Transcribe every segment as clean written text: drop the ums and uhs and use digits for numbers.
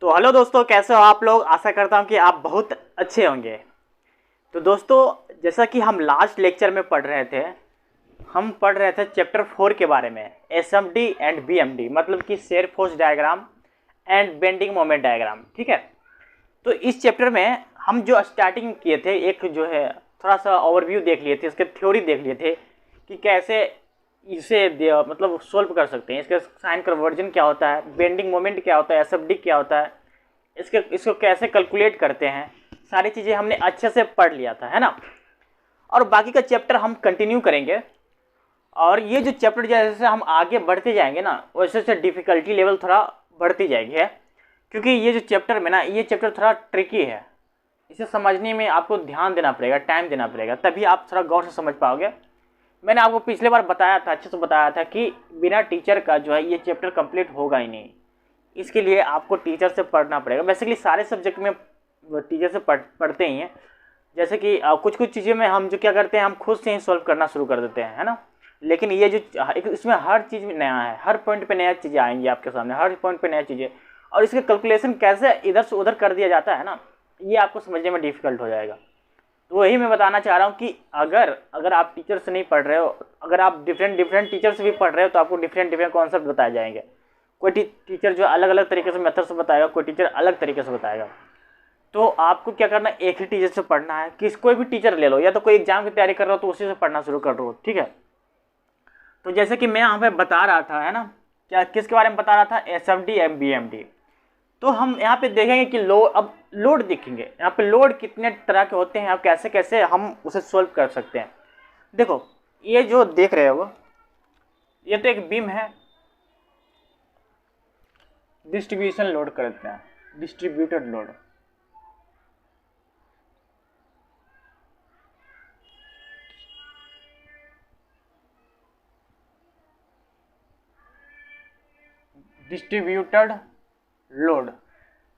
तो हेलो दोस्तों, कैसे हो आप लोग। आशा करता हूँ कि आप बहुत अच्छे होंगे। तो दोस्तों, जैसा कि हम लास्ट लेक्चर में पढ़ रहे थे, हम पढ़ रहे थे चैप्टर 4 के बारे में, एसएमडी एंड बीएमडी, मतलब कि shear force diagram and bending moment diagram. ठीक है, तो इस चैप्टर में हम जो स्टार्टिंग किए थे, एक जो है थोड़ा सा ओवरव्यू देख लिए थे, इसके थ्योरी देख लिए थे कि कैसे इसे मतलब सोल्व कर सकते हैं, इसका साइन कन्वर्जन क्या होता है, बेंडिंग मोमेंट क्या होता है, एसएफडी क्या होता है, इसको कैसे कैलकुलेट करते हैं, सारी चीज़ें हमने अच्छे से पढ़ लिया था, है ना। और बाकी का चैप्टर हम कंटिन्यू करेंगे। और ये जो चैप्टर जैसे हम आगे बढ़ते जाएंगे ना, वैसे वैसे डिफ़िकल्टी लेवल थोड़ा बढ़ती जाएगी है, क्योंकि ये जो चैप्टर में ना, ये चैप्टर थोड़ा ट्रिकी है। इसे समझने में आपको ध्यान देना पड़ेगा, टाइम देना पड़ेगा, तभी आप थोड़ा गौर से समझ पाओगे। मैंने आपको पिछले बार बताया था, अच्छे से बताया था कि बिना टीचर का जो है ये चैप्टर कंप्लीट होगा ही नहीं। इसके लिए आपको टीचर से पढ़ना पड़ेगा। बेसिकली सारे सब्जेक्ट में टीचर से पढ़ते ही हैं। जैसे कि कुछ कुछ चीज़ें में हम जो क्या करते हैं, हम खुद से ही सॉल्व करना शुरू कर देते हैं, है ना। लेकिन ये जो इसमें हर चीज़ में नया है, हर पॉइंट पे नया चीज़ें आएंगी आपके सामने, हर पॉइंट पे नया चीज़ें, और इसके कैलकुलेशन कैसे इधर से उधर कर दिया जाता है ना, ये आपको समझने में डिफ़िकल्ट हो जाएगा। तो वही मैं बताना चाह रहा हूँ कि अगर आप टीचर से नहीं पढ़ रहे हो, अगर आप डिफरेंट टीचर से भी पढ़ रहे हो, तो आपको डिफरेंट कॉन्सेप्ट बताए जाएंगे। कोई टीचर जो अलग अलग तरीके से मेथड से बताएगा, कोई टीचर अलग तरीके से बताएगा। तो आपको क्या करना है, एक ही टीचर से पढ़ना है। कोई भी टीचर ले लो, या तो कोई एग्जाम की तैयारी कर रहे हो तो उसी से पढ़ना शुरू कर दो, ठीक है। तो जैसे कि मैं यहाँ पे बता रहा था, है ना, क्या किसके बारे में बता रहा था, एसएफडी एंड बीएमडी। तो हम यहाँ पे देखेंगे कि अब लोड देखेंगे, यहाँ पे लोड कितने तरह के होते हैं और कैसे कैसे हम उसे सोल्व कर सकते हैं। देखो, ये जो देख रहे हो, ये तो एक बीम है, डिस्ट्रीब्यूशन लोड करते हैं, डिस्ट्रीब्यूटेड लोड। डिस्ट्रीब्यूटेड लोड,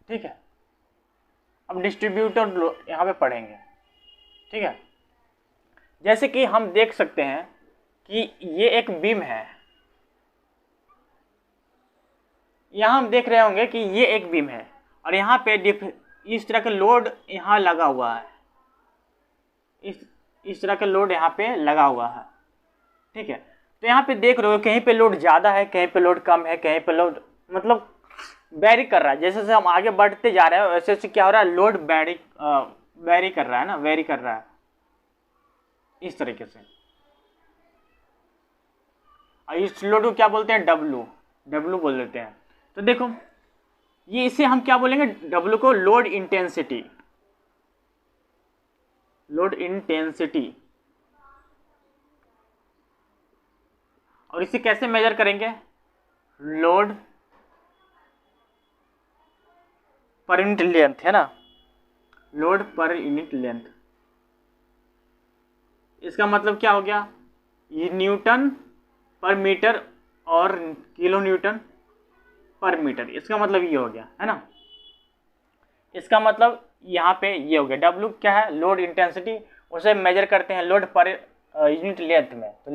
ठीक है। अब डिस्ट्रीब्यूटेड लोड यहाँ पे पढ़ेंगे, ठीक है। जैसे कि हम देख सकते हैं कि ये एक बीम है, यहाँ हम देख रहे होंगे कि ये एक बीम है, और यहाँ पे इस तरह का लोड यहाँ लगा हुआ है, इस तरह का लोड यहाँ पे लगा हुआ है, ठीक है। तो यहाँ पे देख रहे हो, कहीं पे लोड ज़्यादा है, कहीं पे लोड कम है, कहीं पे लोड मतलब वेरी कर रहा है। जैसे जैसे हम आगे बढ़ते जा रहे हैं, वैसे वैसे क्या हो रहा है, लोड वेरी कर रहा है ना, वेरी कर रहा है इस तरीके से। और इस लोड को क्या बोलते हैं, डब्लू बोल देते हैं। तो देखो, ये इसे हम क्या बोलेंगे, डब्लू को लोड इंटेंसिटी, और इसे कैसे मेजर करेंगे, लोड पर यूनिट लेंथ, है ना, लोड पर यूनिट लेंथ। इसका मतलब क्या हो गया, ये न्यूटन पर मीटर और किलो न्यूटन पर मीटर, इसका मतलब ये हो गया, है ना। इसका मतलब यहाँ पे ये हो गया, डब्लू क्या है, लोड इंटेंसिटी, उसे मेजर करते हैं लोड पर यूनिट लेंथ में, तो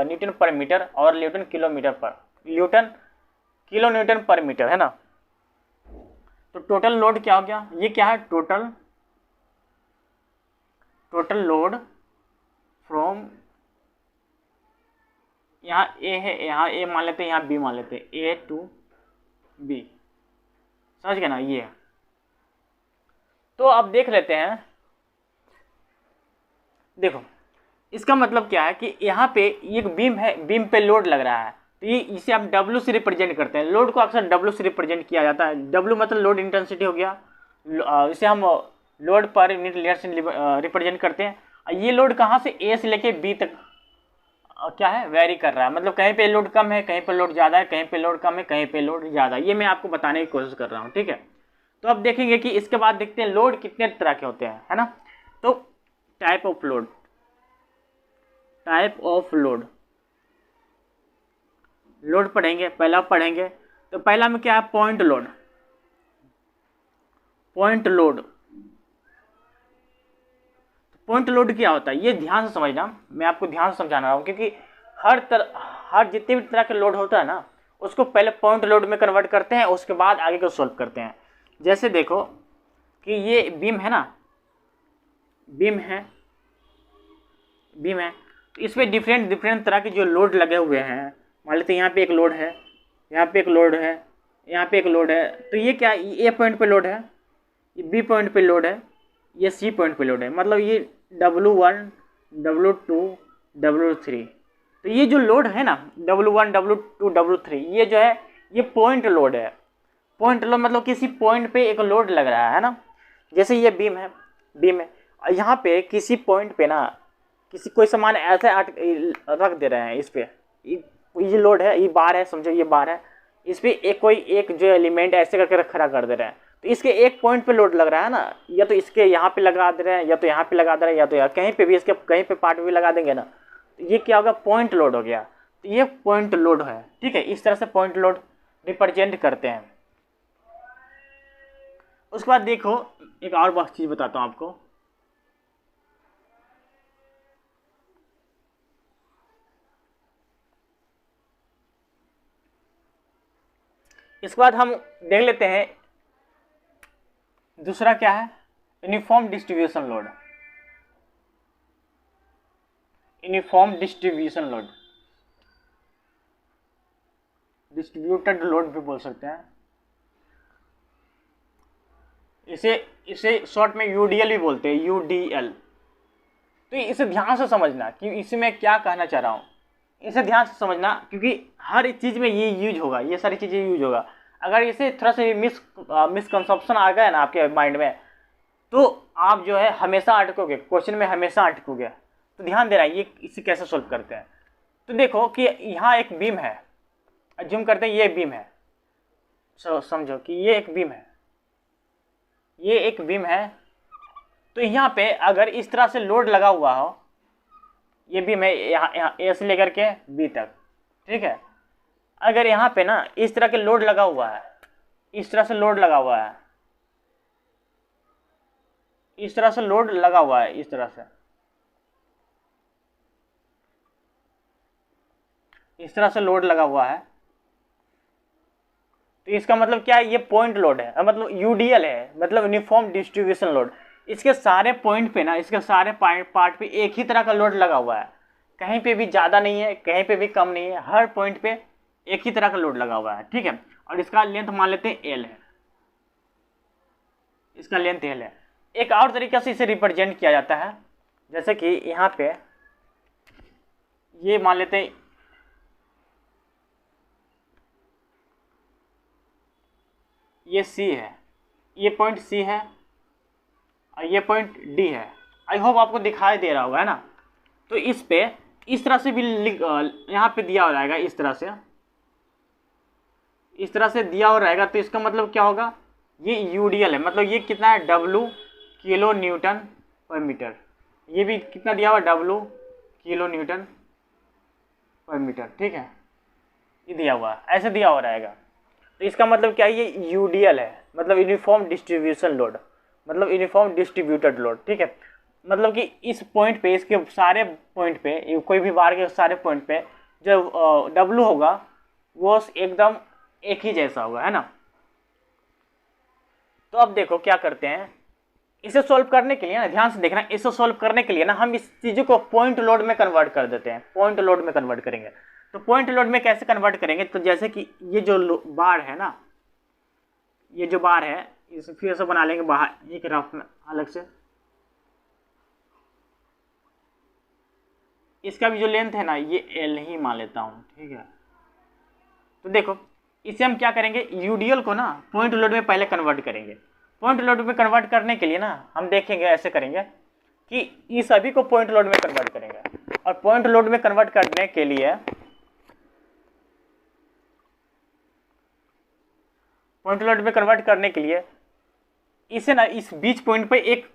न्यूटन पर मीटर और न्यूटन किलो न्यूटन पर मीटर, है ना। तो टोटल लोड क्या हो गया, ये क्या है, टोटल लोड फ्रॉम, यहाँ ए है, यहाँ ए मान लेते हैं, यहाँ बी मान लेते हैं, ए टू बी, समझ गए ना ये। तो अब देख लेते हैं, देखो इसका मतलब क्या है कि यहाँ पे एक बीम है, बीम पे लोड लग रहा है, तो ये इसे हम डब्लू से रिप्रेजेंट करते हैं। लोड को अक्सर डब्लू से रिप्रेजेंट किया जाता है। डब्लू मतलब लोड इंटेंसिटी हो गया, इसे हम लोड पर यूनिट लेयर से रिप्रेजेंट करते हैं। ये लोड कहाँ से, ए से लेके बी तक क्या है, वेरी कर रहा है, मतलब कहीं पे लोड कम है, कहीं पे लोड ज़्यादा है, कहीं पे लोड कम है, कहीं पे लोड ज़्यादा है। ये मैं आपको बताने की कोशिश कर रहा हूँ, ठीक है। तो अब देखेंगे कि इसके बाद देखते हैं लोड कितने तरह के होते हैं, है ना। तो टाइप ऑफ लोड पढ़ेंगे, पहला पढ़ेंगे। तो पहला में क्या है, पॉइंट लोड क्या होता है, ये ध्यान से समझना, मैं आपको ध्यान से समझाना रहा हूँ, क्योंकि हर जितने भी तरह के लोड होता है ना, उसको पहले पॉइंट लोड में कन्वर्ट करते हैं, उसके बाद आगे को सॉल्व करते हैं। जैसे देखो कि ये बीम है ना, बीम है तो इसमें डिफरेंट डिफरेंट तरह के जो लोड लगे हुए हैं। मान लेते हैं यहाँ पे एक लोड है, यहाँ पे एक लोड है, यहाँ पे एक लोड है। तो ये क्या, ए पॉइंट पे लोड है, ये बी पॉइंट पे लोड है, ये सी पॉइंट पे लोड है। मतलब ये W1 W2 W3। तो ये जो लोड है ना W1 W2 W3, ये जो है ये पॉइंट लोड है। पॉइंट लोड मतलब किसी पॉइंट पे एक लोड लग रहा है ना। जैसे ये बीम है, और यहाँ पे किसी पॉइंट पे ना किसी कोई सामान ऐसे रख दे रहे हैं इस पे, ये लोड है, ये बार है, समझो ये बार है, इस पे एक कोई एक जो एलिमेंट ऐसे करके खड़ा कर दे रहे हैं। तो इसके एक पॉइंट पे लोड लग रहा है ना, या तो इसके यहाँ पे लगा दे रहे हैं, या तो यहाँ पे लगा दे रहे हैं, या तो यार कहीं पे भी, इसके कहीं पे पार्ट भी लगा देंगे ना, तो ये क्या होगा, पॉइंट लोड हो गया। तो ये पॉइंट लोड है, ठीक है। इस तरह से पॉइंट लोड रिप्रेजेंट करते हैं। उसके बाद देखो एक और चीज़ बताता हूँ आपको। इसके बाद हम देख लेते हैं दूसरा क्या है, uniform distribution load. Uniform distribution load, distributed load भी बोल सकते हैं इसे शॉर्ट में यूडीएल भी बोलते हैं, यूडीएल। तो इसे ध्यान से समझना कि इसे मैं क्या कहना चाह रहा हूँ, इसे ध्यान से समझना, क्योंकि हर चीज़ में ये यूज होगा, ये सारी चीज़ें यूज होगा। अगर इसे थोड़ा सा मिसकंसेप्शन आ गया ना आपके माइंड में, तो आप जो है हमेशा अटकोगे, क्वेश्चन में हमेशा अटकोगे। तो ध्यान देना ये इसे कैसे सोल्व करते हैं। तो देखो कि यहाँ एक बीम है, अज्यूम करते हैं ये बीम है, समझो कि ये एक बीम है, ये एक बीम है। तो यहाँ पे अगर इस तरह से लोड लगा हुआ हो, ये बीम है यहाँ ए से लेकर के बी तक, ठीक है। अगर यहाँ पे ना इस तरह के लोड लगा हुआ है, इस तरह से लोड लगा हुआ है, इस तरह से लोड लगा हुआ है, इस तरह से, इस तरह से लोड लगा हुआ है, तो इसका मतलब क्या है, ये पॉइंट लोड है, मतलब यूडीएल है, मतलब यूनिफॉर्म डिस्ट्रीब्यूशन लोड। इसके सारे पॉइंट पे ना, इसके सारे पार्ट पे एक ही तरह का लोड लगा हुआ है, कहीं पे भी ज़्यादा नहीं है, कहीं पे भी कम नहीं है, हर पॉइंट पे एक ही तरह का लोड लगा हुआ है, ठीक है। और इसका लेंथ मान लेते हैं एल है, इसका लेंथ एल है। एक और तरीके से इसे रिप्रेजेंट किया जाता है, जैसे कि यहाँ पे ये मान लेते हैं, ये सी है, ये पॉइंट सी है और ये पॉइंट डी है। आई होप आपको दिखाई दे रहा होगा, है ना। तो इस पे इस तरह से भी यहाँ पे दिया हो रहेगा, इस तरह से दिया हो रहेगा। तो इसका मतलब क्या होगा, ये यूडीएल है, मतलब ये कितना है, W किलो न्यूटन पर मीटर। ये भी कितना दिया हुआ, W किलो न्यूटन पर मीटर, ठीक है। ये दिया हुआ है, ऐसे दिया हो रहेगा। तो इसका मतलब क्या है, ये यूडीएल है, मतलब यूनिफॉर्म डिस्ट्रीब्यूशन लोड, मतलब यूनिफॉर्म डिस्ट्रीब्यूटेड लोड, ठीक है। मतलब कि इस पॉइंट पे, इसके सारे पॉइंट पे, कोई भी बार के सारे पॉइंट पे जो W होगा वो एकदम एक ही जैसा होगा, है ना। तो अब देखो क्या करते हैं, इसे सॉल्व करने के लिए ना, ध्यान से देखना, इसे सॉल्व करने के लिए ना हम इस चीज़ों को पॉइंट लोड में कन्वर्ट कर देते हैं, पॉइंट लोड में कन्वर्ट करेंगे। तो पॉइंट लोड में कैसे कन्वर्ट करेंगे, तो जैसे कि ये जो बार है ना, ये जो बार है, इसे फिर से बना लेंगे बाहर एक रफ अलग से। इसका भी जो लेंथ है ना, ये एल ही मान लेता हूँ, ठीक है। तो देखो इसे हम क्या करेंगे, यूडीएल को ना पॉइंट लोड में पहले कन्वर्ट करेंगे। पॉइंट लोड में कन्वर्ट करने के लिए ना हम देखेंगे, ऐसे करेंगे कि ये सभी को पॉइंट लोड में कन्वर्ट करेंगे। और पॉइंट लोड में कन्वर्ट करने के लिए, पॉइंट लोड में कन्वर्ट करने के लिए इसे ना इस बीच पॉइंट पे एक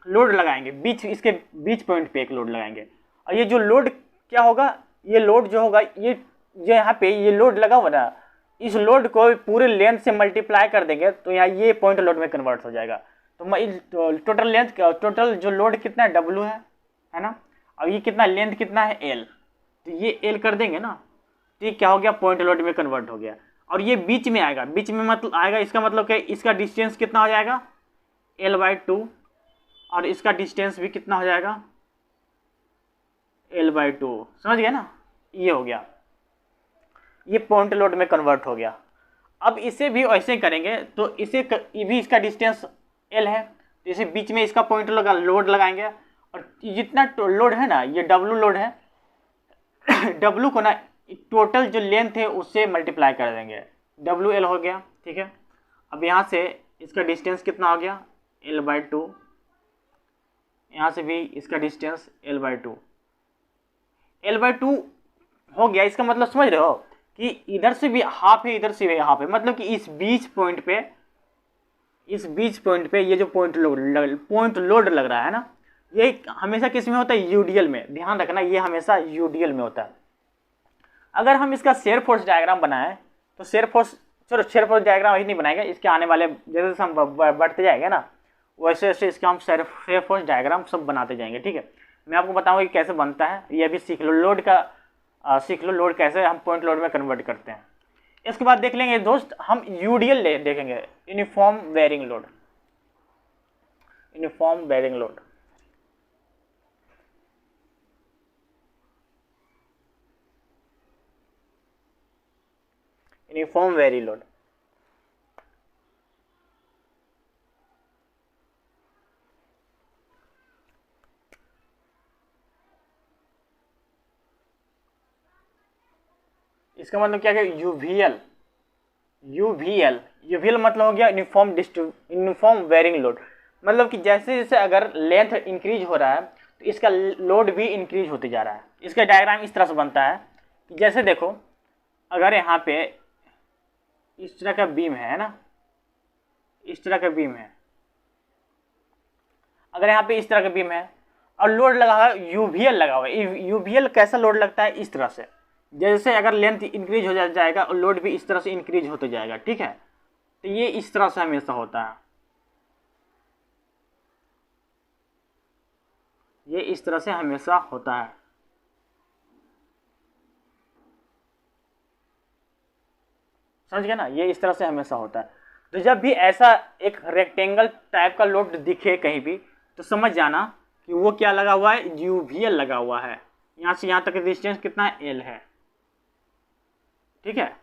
लोड लगाएंगे, इसके बीच पॉइंट पे एक लोड लगाएंगे। और ये जो लोड क्या होगा, ये लोड जो होगा, ये जो यहाँ पे ये लोड लगा हुआ ना, इस लोड को पूरे लेंथ से मल्टीप्लाई कर देंगे तो यहाँ ये पॉइंट लोड में कन्वर्ट हो जाएगा। तो टोटल लेंथ, टोटल जो लोड कितना है, W है ना, और ये कितना लेंथ कितना है, L। तो ये L कर देंगे ना, तो ये क्या हो गया, पॉइंट लोड में कन्वर्ट हो गया। और ये बीच में आएगा, बीच में मतलब आएगा, इसका मतलब क्या, इसका डिस्टेंस कितना हो जाएगा L/2 और इसका डिस्टेंस भी कितना हो जाएगा L/2। समझ गए ना, ये हो गया, ये पॉइंट लोड में कन्वर्ट हो गया। अब इसे भी ऐसे करेंगे तो इसे ये भी इसका डिस्टेंस L है, तो इसे बीच में इसका पॉइंट लोड लगाएंगे और जितना लोड है ना, ये W लोड है, W को ना टोटल जो लेंथ है उससे मल्टीप्लाई कर देंगे, WL हो गया। ठीक है, अब यहाँ से इसका डिस्टेंस कितना हो गया L/2, यहाँ से भी इसका डिस्टेंस L/2 हो गया। इसका मतलब समझ रहे हो कि इधर से भी हाफ है, इधर से भी हाफ है, मतलब कि इस बीच पॉइंट पे ये जो पॉइंट लोड लग रहा है ना, ये हमेशा किस में होता है, यूडीएल में। ध्यान रखना, ये हमेशा यूडीएल में होता है। अगर हम इसका शेयर फोर्स डायग्राम बनाएं तो शेयर फोर्स डायग्राम ही नहीं बनाएंगे, इसके आने वाले जैसे जैसे हम बढ़ते जाएंगे ना, वैसे वैसे इसका हम शेयर फोर्स डायग्राम सब बनाते जाएंगे। ठीक है, मैं आपको बताऊंगा कि कैसे बनता है, ये भी सीख लो। सीख लो लोड कैसे हम पॉइंट लोड में कन्वर्ट करते हैं। इसके बाद देख लेंगे दोस्त, हम यूडीएल देखेंगे, uniform bearing load. Uniform bearing load uniform bearing load इसका मतलब क्या है, यूवीएल मतलब हो गया यूनिफॉर्म बेयरिंग लोड। मतलब कि जैसे जैसे अगर लेंथ इंक्रीज हो रहा है तो इसका लोड भी इंक्रीज होते जा रहा है। इसका डायग्राम इस तरह से बनता है कि जैसे देखो, अगर यहाँ पे इस तरह का बीम है ना, इस तरह का बीम है, अगर यहाँ पे इस तरह का बीम है और लोड लगा हुआ है, यूवीएल लगा हुआ है। यूवीएल कैसा लोड लगता है, इस तरह से, जैसे अगर लेंथ इंक्रीज हो जाएगा और लोड भी इस तरह से इंक्रीज होते जाएगा। ठीक है, तो ये इस तरह से हमेशा होता है, ये इस तरह से हमेशा होता है। समझ गए ना, ये इस तरह से हमेशा होता है। तो जब भी ऐसा एक रेक्टेंगल टाइप का लोड दिखे कहीं भी, तो समझ जाना कि वो क्या लगा हुआ है, यूवीएल लगा हुआ है। यहाँ से यहाँ तक डिस्टेंस कितना है, L है। ठीक है,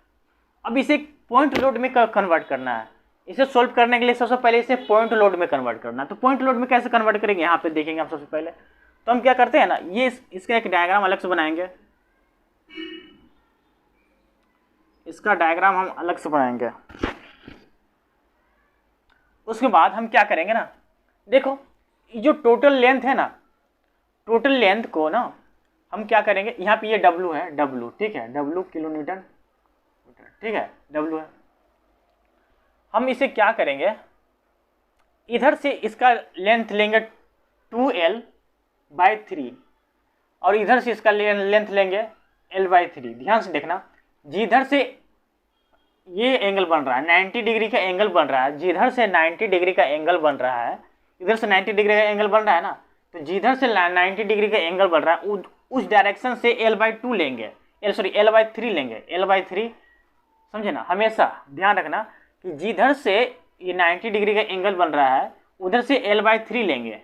अब इसे पॉइंट लोड में कन्वर्ट करना है। इसे सोल्व करने के लिए सबसे पहले इसे पॉइंट लोड में कन्वर्ट करना है। तो पॉइंट लोड में कैसे कन्वर्ट करेंगे, यहाँ पे देखेंगे हम सबसे पहले। तो हम क्या करते हैं ना, ये इसका एक डायग्राम अलग से बनाएंगे, इसका डायग्राम हम अलग से बनाएंगे। उसके बाद हम क्या करेंगे ना, देखो ये जो टोटल लेंथ है ना, टोटल लेंथ को ना हम क्या करेंगे, यहाँ पे ये W है, W, ठीक है, W किलो न्यूटन, ठीक है, W है। हम इसे क्या करेंगे, इधर से इसका लेंथ लेंगे 2L/3 और इधर से इसका लेंथ लेंगे L/3। ध्यान से देखना, जिधर से ये एंगल बन रहा है 90 डिग्री का एंगल बन रहा है, जिधर से 90 डिग्री का एंगल बन रहा है, इधर से 90 डिग्री का एंगल बन रहा है ना, तो जिधर से 90 डिग्री का एंगल बन रहा है उस डायरेक्शन से L/2 लेंगे, L/3 लेंगे, L/3। समझे ना, हमेशा ध्यान रखना कि जिधर से ये 90 डिग्री का एंगल बन रहा है उधर से L/3 लेंगे।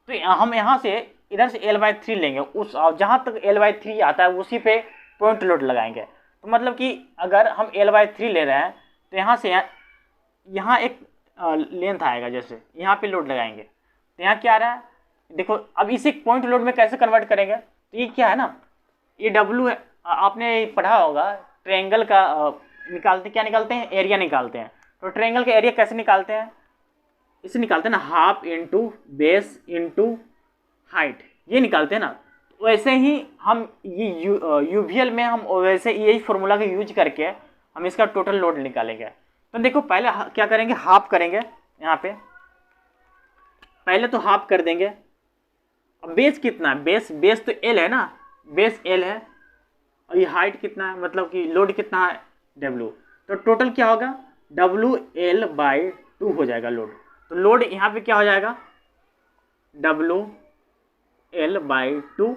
तो हम यहाँ से इधर से L/3 लेंगे, उस जहाँ तक L/3 आता है उसी पे पॉइंट लोड लगाएंगे। तो मतलब कि अगर हम L/3 ले रहे हैं तो यहाँ से यहाँ एक लेंथ आएगा, जैसे यहाँ पे लोड लगाएंगे तो यहाँ क्या आ रहा है, देखो। अब इसे पॉइंट लोड में कैसे कन्वर्ट करेंगे, तो ये क्या है ना, ये W है। आपने पढ़ा होगा ट्रायंगल का क्या निकालते हैं, एरिया निकालते हैं। तो ट्रायंगल का एरिया कैसे निकालते हैं, इसे निकालते हैं ना, half into base into height, ये निकालते हैं ना। वैसे ही हम ये यूवीएल में हम वैसे यही फॉर्मूला का यूज करके हम इसका टोटल लोड निकालेंगे। तो देखो पहले क्या करेंगे, हाफ करेंगे, यहाँ पे पहले तो हाफ कर देंगे। अब बेस कितना है, बेस तो L है ना, बेस L है और ये हाइट कितना है, मतलब कि लोड कितना है, W। तो टोटल क्या होगा, WL/2 हो जाएगा लोड। तो लोड यहाँ पे क्या हो जाएगा, WL/2।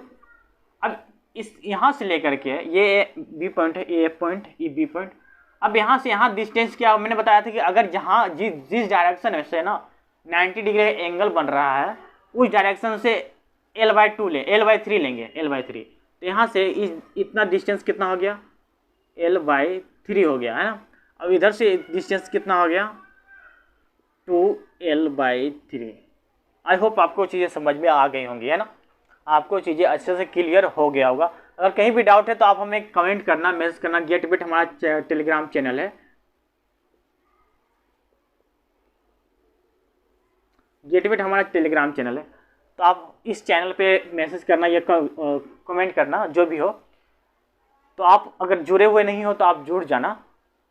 अब इस यहाँ से लेकर के ये B पॉइंट है, A पॉइंट, ये B पॉइंट, अब यहाँ से यहाँ डिस्टेंस क्या मैंने बताया था कि अगर जहाँ जिस डायरेक्शन से ना 90 डिग्री एंगल बन रहा है उस डायरेक्शन से L/2 L/3 लेंगे L/3। तो यहाँ से इतना डिस्टेंस कितना हो गया L/3 हो गया है ना। अब इधर से डिस्टेंस कितना हो गया 2L/3। आई होप आपको चीज़ें समझ में आ गई होंगी है ना, आपको चीज़ें अच्छे से क्लियर हो गया होगा। अगर कहीं भी डाउट है तो आप हमें कमेंट करना, मैसेज करना। गेटबिट हमारा टेलीग्राम चैनल है, गेटबिट हमारा टेलीग्राम चैनल है, तो आप इस चैनल पे मैसेज करना या कमेंट करना जो भी हो। तो आप अगर जुड़े हुए नहीं हो तो आप जुड़ जाना,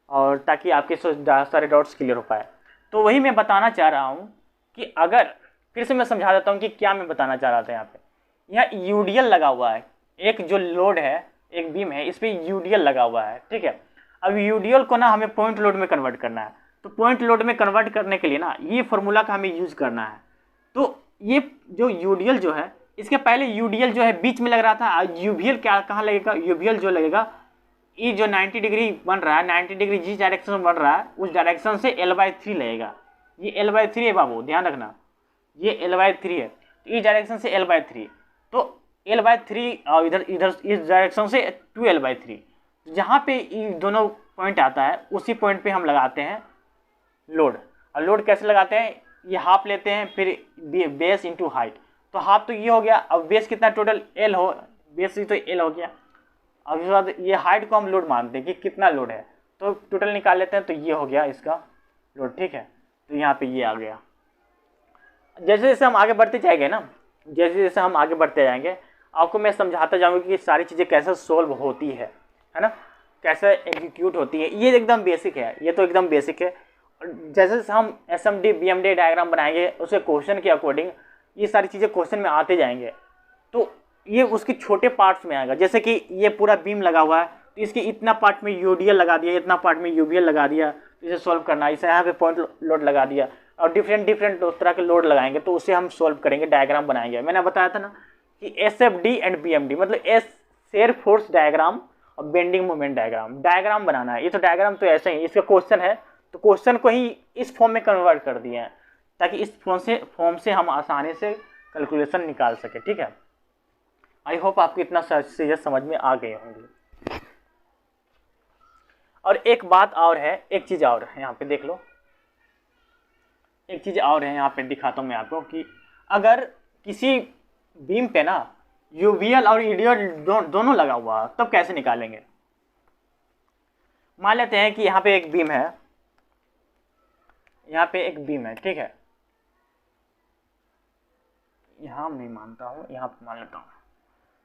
और ताकि आपके सारे डाउट्स क्लियर हो पाए। तो वही मैं बताना चाह रहा हूँ कि अगर फिर से मैं समझा देता हूँ कि क्या मैं बताना चाह रहा था। यहाँ पे यहाँ यूडीएल लगा हुआ है, एक जो लोड है, एक बीम है, इस पर यूडीएल लगा हुआ है, ठीक है। अब यूडीएल को ना हमें पॉइंट लोड में कन्वर्ट करना है। तो पॉइंट लोड में कन्वर्ट करने के लिए ना ये फार्मूला का हमें यूज़ करना है। तो ये जो यूडीएल जो है, इसके पहले यूडीएल जो है बीच में लग रहा था, यूवीएल क्या कहाँ लगेगा, यूवीएल जो लगेगा ये जो 90 डिग्री बन रहा है, 90 डिग्री जिस डायरेक्शन में बन रहा है उस डायरेक्शन से L/3 लगेगा। ये L/3 है बाबू, ध्यान रखना, ये L/3 है। तो इस डायरेक्शन से L/3, तो L/3 और इधर इस डायरेक्शन से 2L/3। जहाँ पे ये दोनों पॉइंट आता है उसी पॉइंट पे हम लगाते हैं लोड। और लोड कैसे लगाते हैं, ये हाफ लेते हैं, फिर बेस इंटू हाइट। तो हाफ तो ये हो गया, अब बेस कितना टोटल L हो, बेस तो L हो गया। अब उसके बाद ये हाइट को हम लोड मानते हैं कि कितना लोड है, तो टोटल निकाल लेते हैं, तो ये हो गया इसका लोड, ठीक है। तो यहाँ पे ये आ गया। जैसे जैसे हम आगे बढ़ते जाएंगे ना, जैसे जैसे हम आगे बढ़ते जाएंगे आपको मैं समझाता जाऊँगा कि सारी चीज़ें कैसे सोल्व होती है ना, कैसे एग्जीक्यूट होती है। ये एकदम बेसिक है, ये तो एकदम बेसिक है। जैसे जैसे हम SMD BMD डायग्राम बनाएंगे उसके क्वेश्चन के अकॉर्डिंग ये सारी चीज़ें क्वेश्चन में आते जाएंगे, तो ये उसके छोटे पार्ट्स में आएगा। जैसे कि ये पूरा बीम लगा हुआ है, तो इसके इतना पार्ट में यूडीएल लगा दिया, इतना पार्ट में यूवीएल लगा दिया, तो इसे सॉल्व करना। इसे यहाँ पे पॉइंट लोड लगा दिया, और डिफरेंट उस तरह के लोड लगाएंगे, तो उसे हम सॉल्व करेंगे, डायग्राम बनाएंगे। मैंने बताया था ना कि SFD एंड BMD मतलब शेयर फोर्स डायग्राम और बेंडिंग मोमेंट डायग्राम बनाना है। ये तो डायग्राम तो ऐसे ही, इसका क्वेश्चन है तो क्वेश्चन को ही इस फॉर्म में कन्वर्ट कर दिए हैं ताकि इस फॉर्म से हम आसानी से कैलकुलेशन निकाल सके, ठीक है। आई होप आपको इतना चीज़ें समझ में आ गए होंगे। और एक बात और है, एक चीज़ और है, यहाँ पे देख लो, एक चीज़ और है, यहाँ पे दिखाता हूँ मैं आपको कि अगर किसी बीम पे ना यूवीएल और ईडीएल दोनों लगा हुआ तब कैसे निकालेंगे। मान लेते हैं कि यहाँ पे एक बीम है, यहाँ पे एक बीम है, ठीक है। यहाँ नहीं मानता हूँ, यहाँ पे मान लेता हूँ।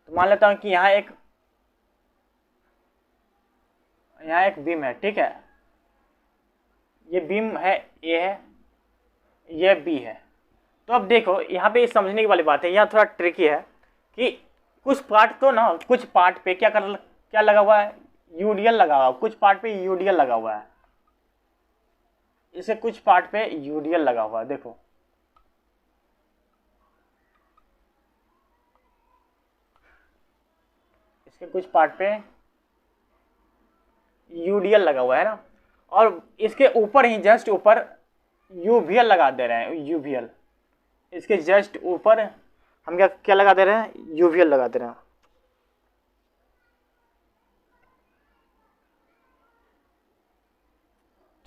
तो मान लेता हूँ कि यहाँ एक बीम है, ठीक है। ये बीम है A है, ये B है। तो अब देखो यहाँ पे समझने की वाली बात है, यहाँ थोड़ा ट्रिकी है कि कुछ पार्ट तो ना, कुछ पार्ट पे क्या लगा हुआ है, यूडीएल लगा हुआ है, कुछ पार्ट पे यूडीएल लगा हुआ है, इसे कुछ पार्ट पे यूडीएल लगा हुआ है। देखो इसके कुछ पार्ट पे यूडीएल लगा हुआ है ना, और इसके ऊपर ही जस्ट ऊपर यूवीएल लगा दे रहे हैं, यूवीएल। इसके जस्ट ऊपर हम क्या लगा दे रहे हैं, यूवीएल लगा दे रहे हैं।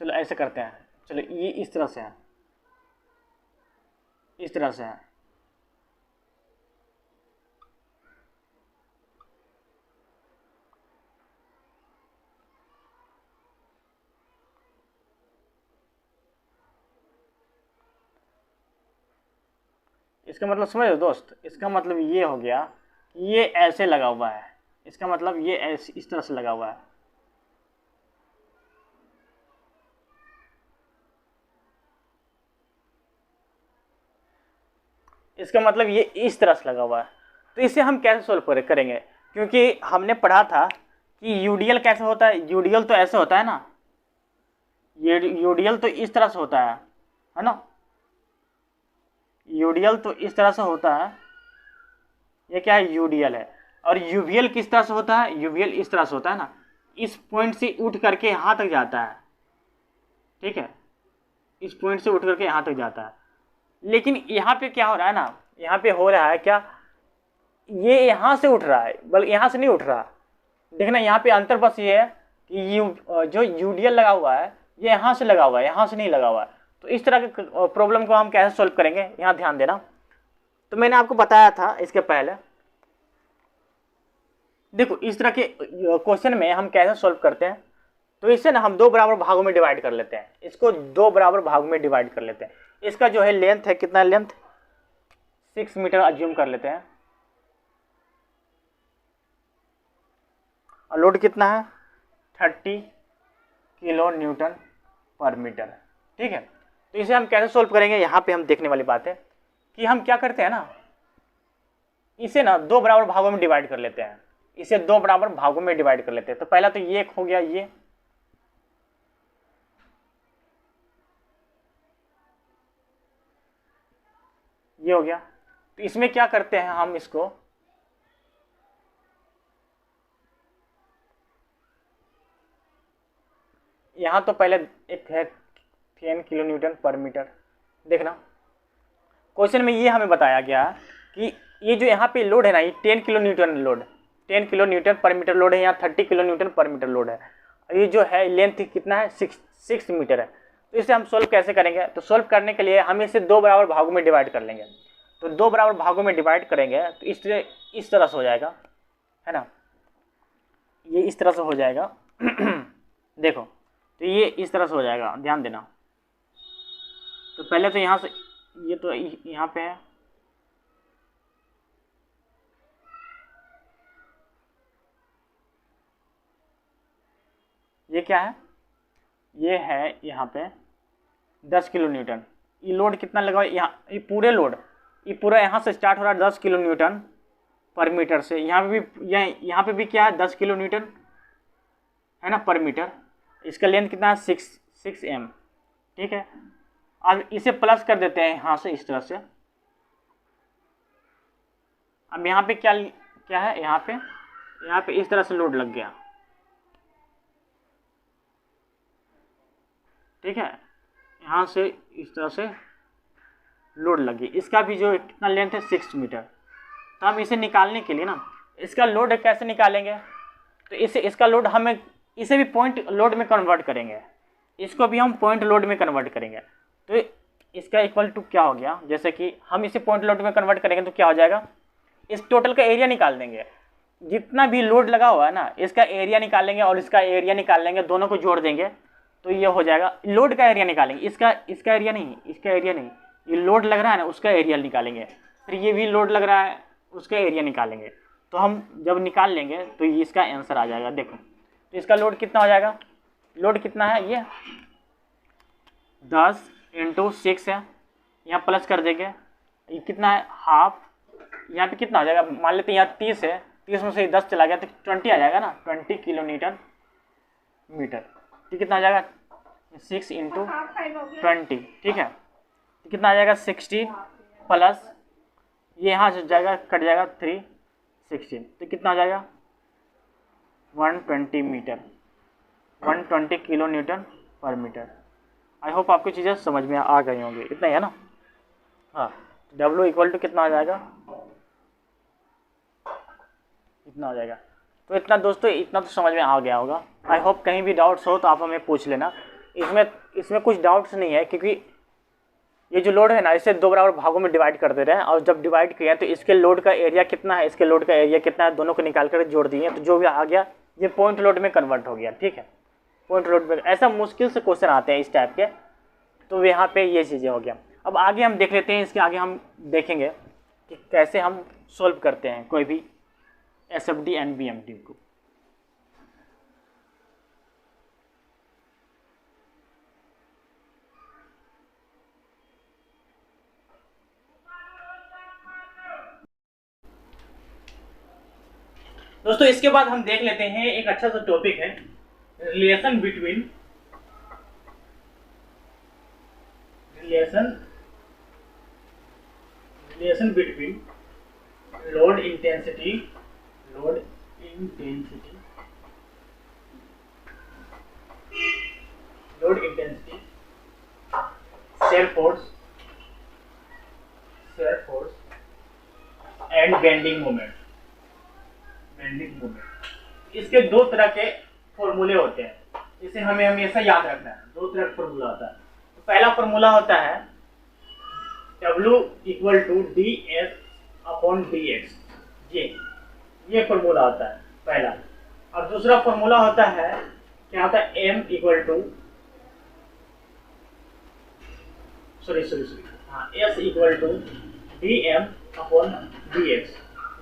चलो ऐसे करते हैं, चलो ये इस तरह से है, इस तरह से है। इसका मतलब समझ लो दोस्त, इसका मतलब ये हो गया कि ये ऐसे लगा हुआ है, इसका मतलब ये ऐसे इस तरह से लगा हुआ है। इसका मतलब ये इस तरह से लगा हुआ है। तो इसे हम कैसे सोल्व करेंगे, क्योंकि हमने पढ़ा था कि यूडीएल कैसे होता है, यूडीएल तो ऐसे होता है ना, ये यूडीएल तो इस तरह से होता है ना, यूडीएल तो इस तरह से होता है, ये क्या है, यूडीएल है। और यूवीएल किस तरह से होता है, यूवीएल इस तरह से होता है ना, इस पॉइंट से उठ करके यहाँ तक जाता है, ठीक है, इस पॉइंट से उठ करके यहाँ तक जाता है। लेकिन यहाँ पे क्या हो रहा है ना, यहाँ पे हो रहा है क्या, ये यहाँ से उठ रहा है, बल्कि यहाँ से नहीं उठ रहा। देखना यहाँ पे अंतर बस ये है कि जो यूडीएल लगा हुआ है ये यहाँ से लगा हुआ है, यहाँ से नहीं लगा हुआ है। तो इस तरह के प्रॉब्लम को हम कैसे सॉल्व करेंगे, यहाँ ध्यान देना। तो मैंने आपको बताया था इसके पहले, देखो इस तरह के क्वेश्चन में हम कैसे सॉल्व करते हैं। तो इससे ना हम दो बराबर भागों में डिवाइड कर लेते हैं, इसको दो बराबर भागों में डिवाइड कर लेते हैं। इसका जो है लेंथ है, कितना लेंथ, 6 मीटर अज्यूम कर लेते हैं, और लोड कितना है, 30 किलो न्यूटन पर मीटर, ठीक है। तो इसे हम कैसे सॉल्व करेंगे, यहाँ पे हम देखने वाली बात है कि हम क्या करते हैं ना, इसे ना दो बराबर भागों में डिवाइड कर लेते हैं, इसे दो बराबर भागों में डिवाइड कर लेते हैं। तो पहला तो ये एक हो गया, ये हो गया। तो इसमें क्या करते हैं हम, इसको यहाँ तो पहले एक है 10 किलो न्यूटन पर मीटर। देखना क्वेश्चन में ये हमें बताया गया कि ये जो यहाँ पे लोड है ना, ये 10 kilo Newton load, 10 kilo Newton पर मीटर लोड है, यहाँ 30 किलो न्यूटन पर मीटर लोड है। ये जो है लेंथ कितना है, 6 मीटर है। तो इसे हम सोल्व कैसे करेंगे, तो सोल्व करने के लिए हम इसे दो बराबर भागों में डिवाइड कर लेंगे। तो दो बराबर भागों में डिवाइड करेंगे तो इस तरह से हो जाएगा, है ना, ये इस तरह से हो जाएगा देखो, तो ये इस तरह से हो जाएगा, ध्यान देना। तो पहले तो यहाँ से, ये तो यहाँ पे है, ये क्या है, ये है यहाँ पे 10 किलो न्यूटन। ये लोड कितना लगा है यहाँ, ये पूरे लोड, ये पूरा यहाँ से स्टार्ट हो रहा है 10 किलो न्यूटन पर मीटर से। यहाँ पे भी, यहाँ पे भी क्या है, 10 किलो न्यूटन है ना पर मीटर। इसका लेंथ कितना है, 6 एम, ठीक है। अब इसे प्लस कर देते हैं यहाँ से इस तरह से। अब यहाँ पे क्या क्या है, यहाँ पे इस तरह से लोड लग गया, ठीक है, यहाँ से इस तरह से लोड लगी। इसका भी जो कितना लेंथ है, 6 मीटर। तो हम इसे निकालने के लिए ना, इसका लोड कैसे निकालेंगे, तो इसका लोड हमें, इसे भी पॉइंट लोड में कन्वर्ट करेंगे, इसको भी हम पॉइंट लोड में कन्वर्ट करेंगे। तो इसका इक्वल टू क्या हो गया, जैसे कि हम इसे पॉइंट लोड में कन्वर्ट करेंगे तो क्या हो जाएगा, इस टोटल का एरिया निकाल देंगे, जितना भी लोड लगा हुआ है ना इसका एरिया निकालेंगे और इसका एरिया निकाल लेंगे, दोनों को जोड़ देंगे तो ये हो जाएगा। लोड का एरिया निकालेंगे, इसका एरिया नहीं, इसका एरिया नहीं, ये लोड लग रहा है ना उसका एरिया निकालेंगे, फिर ये भी लोड लग रहा है उसका एरिया निकालेंगे। तो हम जब निकाल लेंगे तो ये इसका आंसर आ जाएगा। देखो तो इसका लोड कितना हो जाएगा, लोड कितना है, ये 10 × 6 है, यहाँ प्लस कर देंगे, ये कितना है, हाफ, यहाँ पे कितना हो जाएगा, मान लेते हैं यहाँ 30 है, 30 में से 10 चला गया तो 20 आ जाएगा ना, 20 किलो न्यूटन मीटर। तो कितना आ जाएगा, 6 × 20, ठीक है। तो कितना आ जाएगा, 60 प्लस ये यहाँ से जाएगा, कट जाएगा 3, 16, तो कितना आ जाएगा, 120 मीटर, 120 किलो न्यूटन पर मीटर। आई होप आपको चीज़ें समझ में आ गई होंगी, इतना ही है ना। हाँ, W इक्वल टू कितना आ जाएगा, इतना आ जाएगा। तो इतना दोस्तों, इतना तो समझ में आ गया होगा। आई होप कहीं भी डाउट्स हो तो आप हमें पूछ लेना। इसमें कुछ डाउट्स नहीं है, क्योंकि ये जो लोड है ना इसे दो बराबर भागों में डिवाइड कर दे रहे हैं, और जब डिवाइड किए हैं तो इसके लोड का एरिया कितना है, इसके लोड का एरिया कितना है, दोनों को निकाल कर जोड़ दिए, तो जो भी आ गया ये पॉइंट लोड में कन्वर्ट हो गया, ठीक है। पॉइंट लोड में ऐसा मुश्किल से क्वेश्चन आते हैं इस टाइप के, तो यहाँ पे ये चीज़ें हो गया। अब आगे हम देख लेते हैं, इसके आगे हम देखेंगे कि कैसे हम सॉल्व करते हैं कोई भी SFD एंड BMD को। दोस्तों इसके बाद हम देख लेते हैं एक अच्छा सा टॉपिक है, relation between load intensity load intensity, shear force and bending moment. इसके दो तरह के फॉर्मूले होते हैं, इसे हमें हमेशा याद रखना है। दो तरह का फॉर्मूला होता है। तो पहला फॉर्मूला होता है W equal to D S upon D x, ये फॉर्मूला होता है पहला। और दूसरा फॉर्मूला होता है, क्या होता है, M equal to S equal to D M upon D x,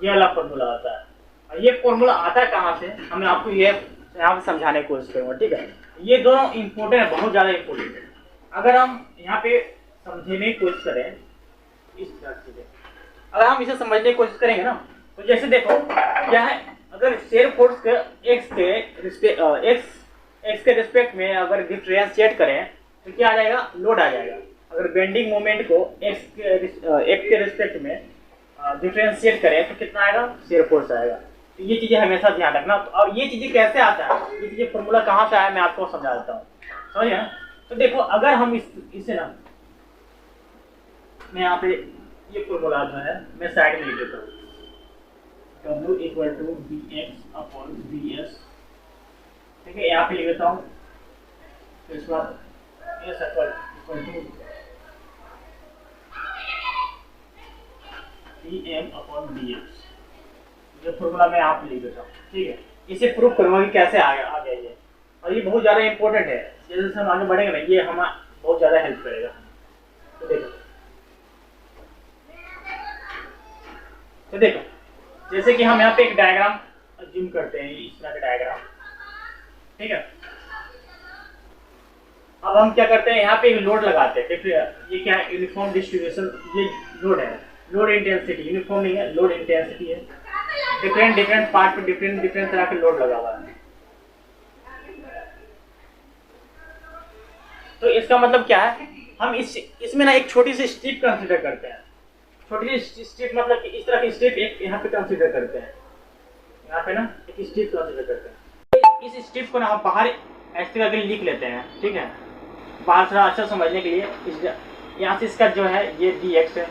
ये वाला फॉर्मूला होता है। और ये फॉर्मूला आता है कहाँ से, हमें आपको ये यहाँ पे समझाने की कोशिश करूँगा, ठीक है। ये दोनों इंपॉर्टेंट है, बहुत ज़्यादा इंपॉर्टेंट है। अगर हम यहाँ पे समझने की कोशिश करें इस तरह से, अगर हम इसे समझने की कोशिश करेंगे ना, तो जैसे देखो क्या है, अगर शेयर फोर्स के एक्स के रिस्पेक्ट में अगर डिफरेंशिएट करें तो क्या आ जाएगा, लोड आ जाएगा। अगर बेंडिंग मोमेंट को एक्स के रिस्पेक्ट में डिफरेंशिएट करें तो कितना आएगा, शेयर फोर्स आएगा। तो ये चीजें हमेशा ध्यान रखना। और ये चीजें कैसे आता है, ये चीजें फॉर्मूला कहाँ से आया, मैं आपको समझा देता हूँ, समझ गए ना। तो देखो अगर हम इसे ना, मैं यहाँ पे ये फॉर्मूला जो है मैं साइड में लिख देता हूँ, W equal to d x upon d s, ठीक है, यहाँ पे लिख देता हूँ। तो इस बार s equal to D M upon D x, ये फॉर्मूला मैं यहाँ पे लिख देता हूँ, ठीक है। इसे प्रूव करूँगा कि कैसे आ गया ये। और ये बहुत ज़्यादा इंपॉर्टेंट है, जैसे हम आगे बढ़ेंगे ना, ये हमें बहुत ज़्यादा हेल्प करेगा। तो देखो जैसे कि हम यहाँ पे एक डायग्राम अज्यूम करते हैं, इस तरह का डायग्राम, ठीक है। अब हम क्या करते हैं, यहाँ पे एक लोड लगाते हैं, देखिए ये क्या है, यूनिफॉर्म डिस्ट्रीब्यूशन, ये लोड है, लोड इंटेंसिटी, यूनिफॉर्म नहीं है, लोड इंटेंसिटी है। डिफरेंट पार्ट पे डिफरेंट तरह के लोड लगा हुआ है। तो इसका मतलब क्या है, हम इसमें ना एक छोटी सी स्ट्रिप कंसीडर करते हैं। छोटी सी स्ट्रिप मतलब कि इस तरह की स्ट्रिप एक यहाँ पे कंसीडर करते हैं, यहाँ पे ना एक स्ट्रिप कंसीडर करते हैं। इस स्ट्रिप को ना हम बाहर ऐसे करके लिख लेते हैं, ठीक है, बाहर थोड़ा अच्छा समझने के लिए। यहाँ से इसका जो है ये dx है,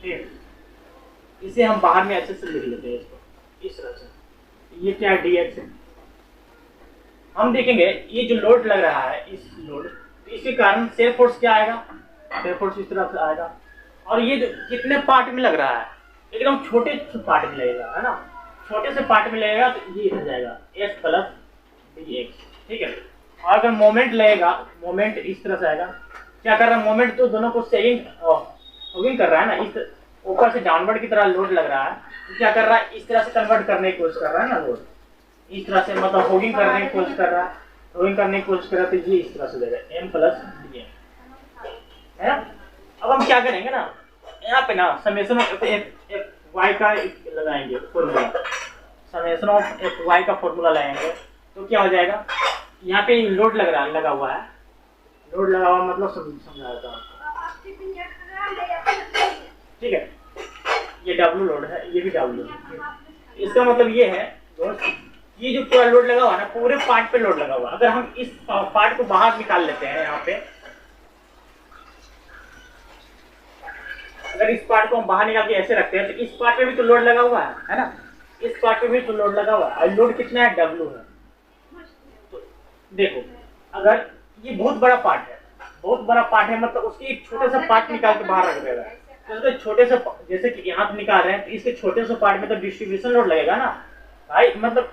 ठीक, इसे हम बाहर में अच्छे से लिख लेते हैं इसको इस तरह से। ये क्या है, dx है। हम देखेंगे ये जो लोड लग रहा है, इस लोड, तो इसके कारण शेयर फोर्स क्या आएगा, शेयर फोर्स इस तरह से आएगा। और ये जो कितने पार्ट में लग रहा है, एकदम छोटे से पार्ट में लगेगा, है ना, छोटे से पार्ट में लगेगा। तो ये हो जाएगा s प्लस डी एक्स, ठीक है। और अगर मोमेंट लगेगा, मोमेंट इस तरह से आएगा। क्या कर रहा है, मोमेंट तो दोनों को सेविंग कर रहा है ना, इस ऊपर से डाउनवर्ड की तरह लोड लग रहा है। तो क्या कर रहा है, इस तरह से कन्वर्ट करने की कोशिश कर रहा है ना लोड, इस तरह से, मतलब होगिंग करने की कोशिश कर रहा है, होगिंग करने की कोशिश कर रहा है। तो ये इस तरह से देगा m प्लस डी एम, है ना। अब हम क्या करेंगे ना, यहाँ पे ना समेशन ऑफ एफ वाई का लगाएंगे formula, summation of F Y का फॉर्मूला लगाएंगे। तो क्या हो जाएगा, यहाँ पे लोड लगा हुआ है, लोड लगा हुआ मतलब समझा देता हूँ, ठीक है। ये डब्ल्यू लोड है, ये भी डब्ल्यू है। इसका मतलब ये है दोस्त, ये जो पूरा लोड लगा हुआ है ना, पूरे पार्ट पे लोड लगा हुआ है। अगर हम इस पार्ट को बाहर निकाल लेते हैं, यहाँ पे अगर इस पार्ट को हम बाहर निकाल के ऐसे रखते हैं, तो इस पार्ट पे भी तो लोड लगा हुआ है ना, इस पार्ट पे भी तो लोड लगा हुआ है। और लोड कितना है, डब्ल्यू है। तो देखो अगर ये बहुत बड़ा पार्ट है, बहुत बड़ा पार्ट है, मतलब उसकी एक छोटे सा पार्ट निकाल के बाहर रख देगा। तो उसके छोटे से, जैसे कि यहाँ पे निकाल रहे हैं, तो इसके छोटे से पार्ट में तो डिस्ट्रीब्यूशन लोड लगेगा ना भाई, मतलब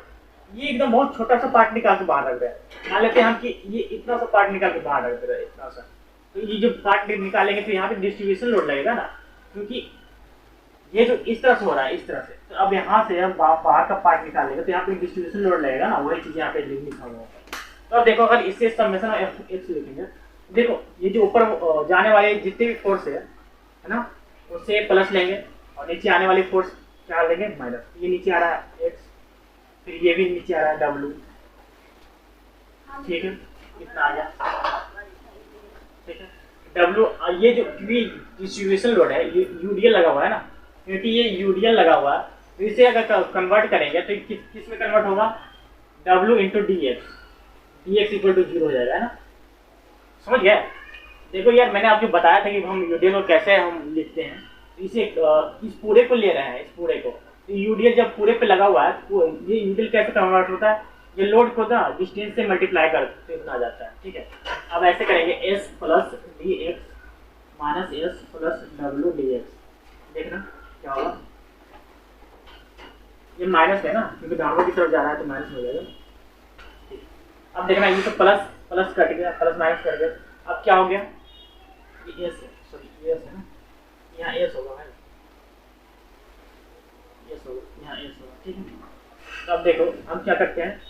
ये एकदम बहुत छोटा सा पार्ट निकाल के बाहर रख रहे हैं। मान लेते हैं हम कि ये इतना सा पार्ट निकाल के बाहर रख रहे हैं, इतना सा। तो ये जो पार्ट निकालेंगे तो यहाँ पे डिस्ट्रीब्यूशन लोड लगेगा ना, क्योंकि ये जो इस तरह से हो रहा है, इस तरह से। तो अब यहाँ से हम बाहर का पार्ट निकालेंगे तो यहाँ पे डिस्ट्रीब्यूशन लोड लगेगा ना, वही चीज यहाँ पे लिखा हुआ है। तो अब देखो, अगर इससे समेशन ऑफ एक्स लिखेंगे, देखो ये जो ऊपर जाने वाले जितने भी फोर्स है ना, उससे प्लस लेंगे, और नीचे आने वाली फोर्स क्या लेंगे, माइनस। ये नीचे आ रहा है एक्स, फिर ये भी नीचे आ रहा है डब्ल्यू, ठीक है, इतना आ गया, ठीक है। डब्ल्यू, ये जो डिस्ट्रीब्यूशन लोड है, ये यूडीएल लगा हुआ है ना, क्योंकि ये यूडीएल लगा हुआ है, तो इसे अगर कन्वर्ट करेंगे तो किस में कन्वर्ट होगा, W into D X, dx equal to 0 हो जाएगा, है ना? समझ गए? देखो यार, मैंने आपको बताया था कि हम यूडीएल को कैसे हम लिखते हैं। इसे इस पूरे को ले रहे हैं, इस पूरे को। तो यूडीएल जब पूरे पे लगा हुआ है तो ये यूडीएल कैसे कन्वर्ट होता है, ये लोड को ना डिस्टेंस से मल्टीप्लाई करके आ जाता है, ठीक है। अब ऐसे करेंगे s plus D X minus S plus W D x. देखना क्या होगा, ये माइनस है ना, क्योंकि डाउनवर्ड की तरफ जा रहा है तो माइनस हो जाएगा। अब देखना, ये तो प्लस प्लस कट गया, प्लस माइनस कट गया। अब क्या हो गया, ये एस है, सॉरी ये एस है ना, यहाँ एस होगा भाई, एस होगा, यहाँ एस होगा, ठीक है। तो अब देखो हम क्या करते हैं,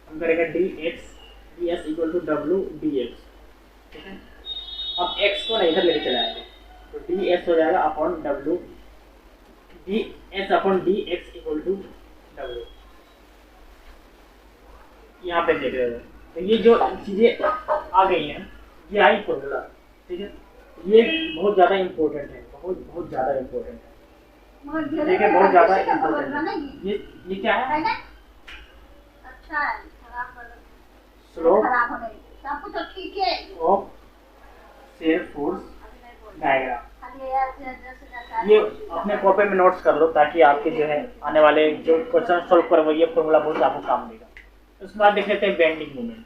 हम करेंगे D S equal to W D X, ठीक है। अब एक्स को ना इधर लेके चले आएंगे, तो डी एस हो जाएगा upon W, D S upon D X equal to W. यहाँ पे देख रहे हो, तो ये जो चीजें आ गई हैं, ये आई फॉर्मूला, ठीक है। ये बहुत ज्यादा इम्पोर्टेंट है, बहुत ज्यादा इम्पोर्टेंट है, ठीक है, बहुत ज्यादा इम्पोर्टेंट है। ये क्या है, अच्छा है, स्लोप सब कुछ तो ठीक है। Of shear force diagram. ये अपने कॉपी में नोट्स कर लो, ताकि आपके जो है आने वाले जो क्वेश्चन सोल्व करोगे ये फॉर्मूला बहुत आपको काम देगा। उसके बाद देख लेते हैं बेंडिंग मोमेंट।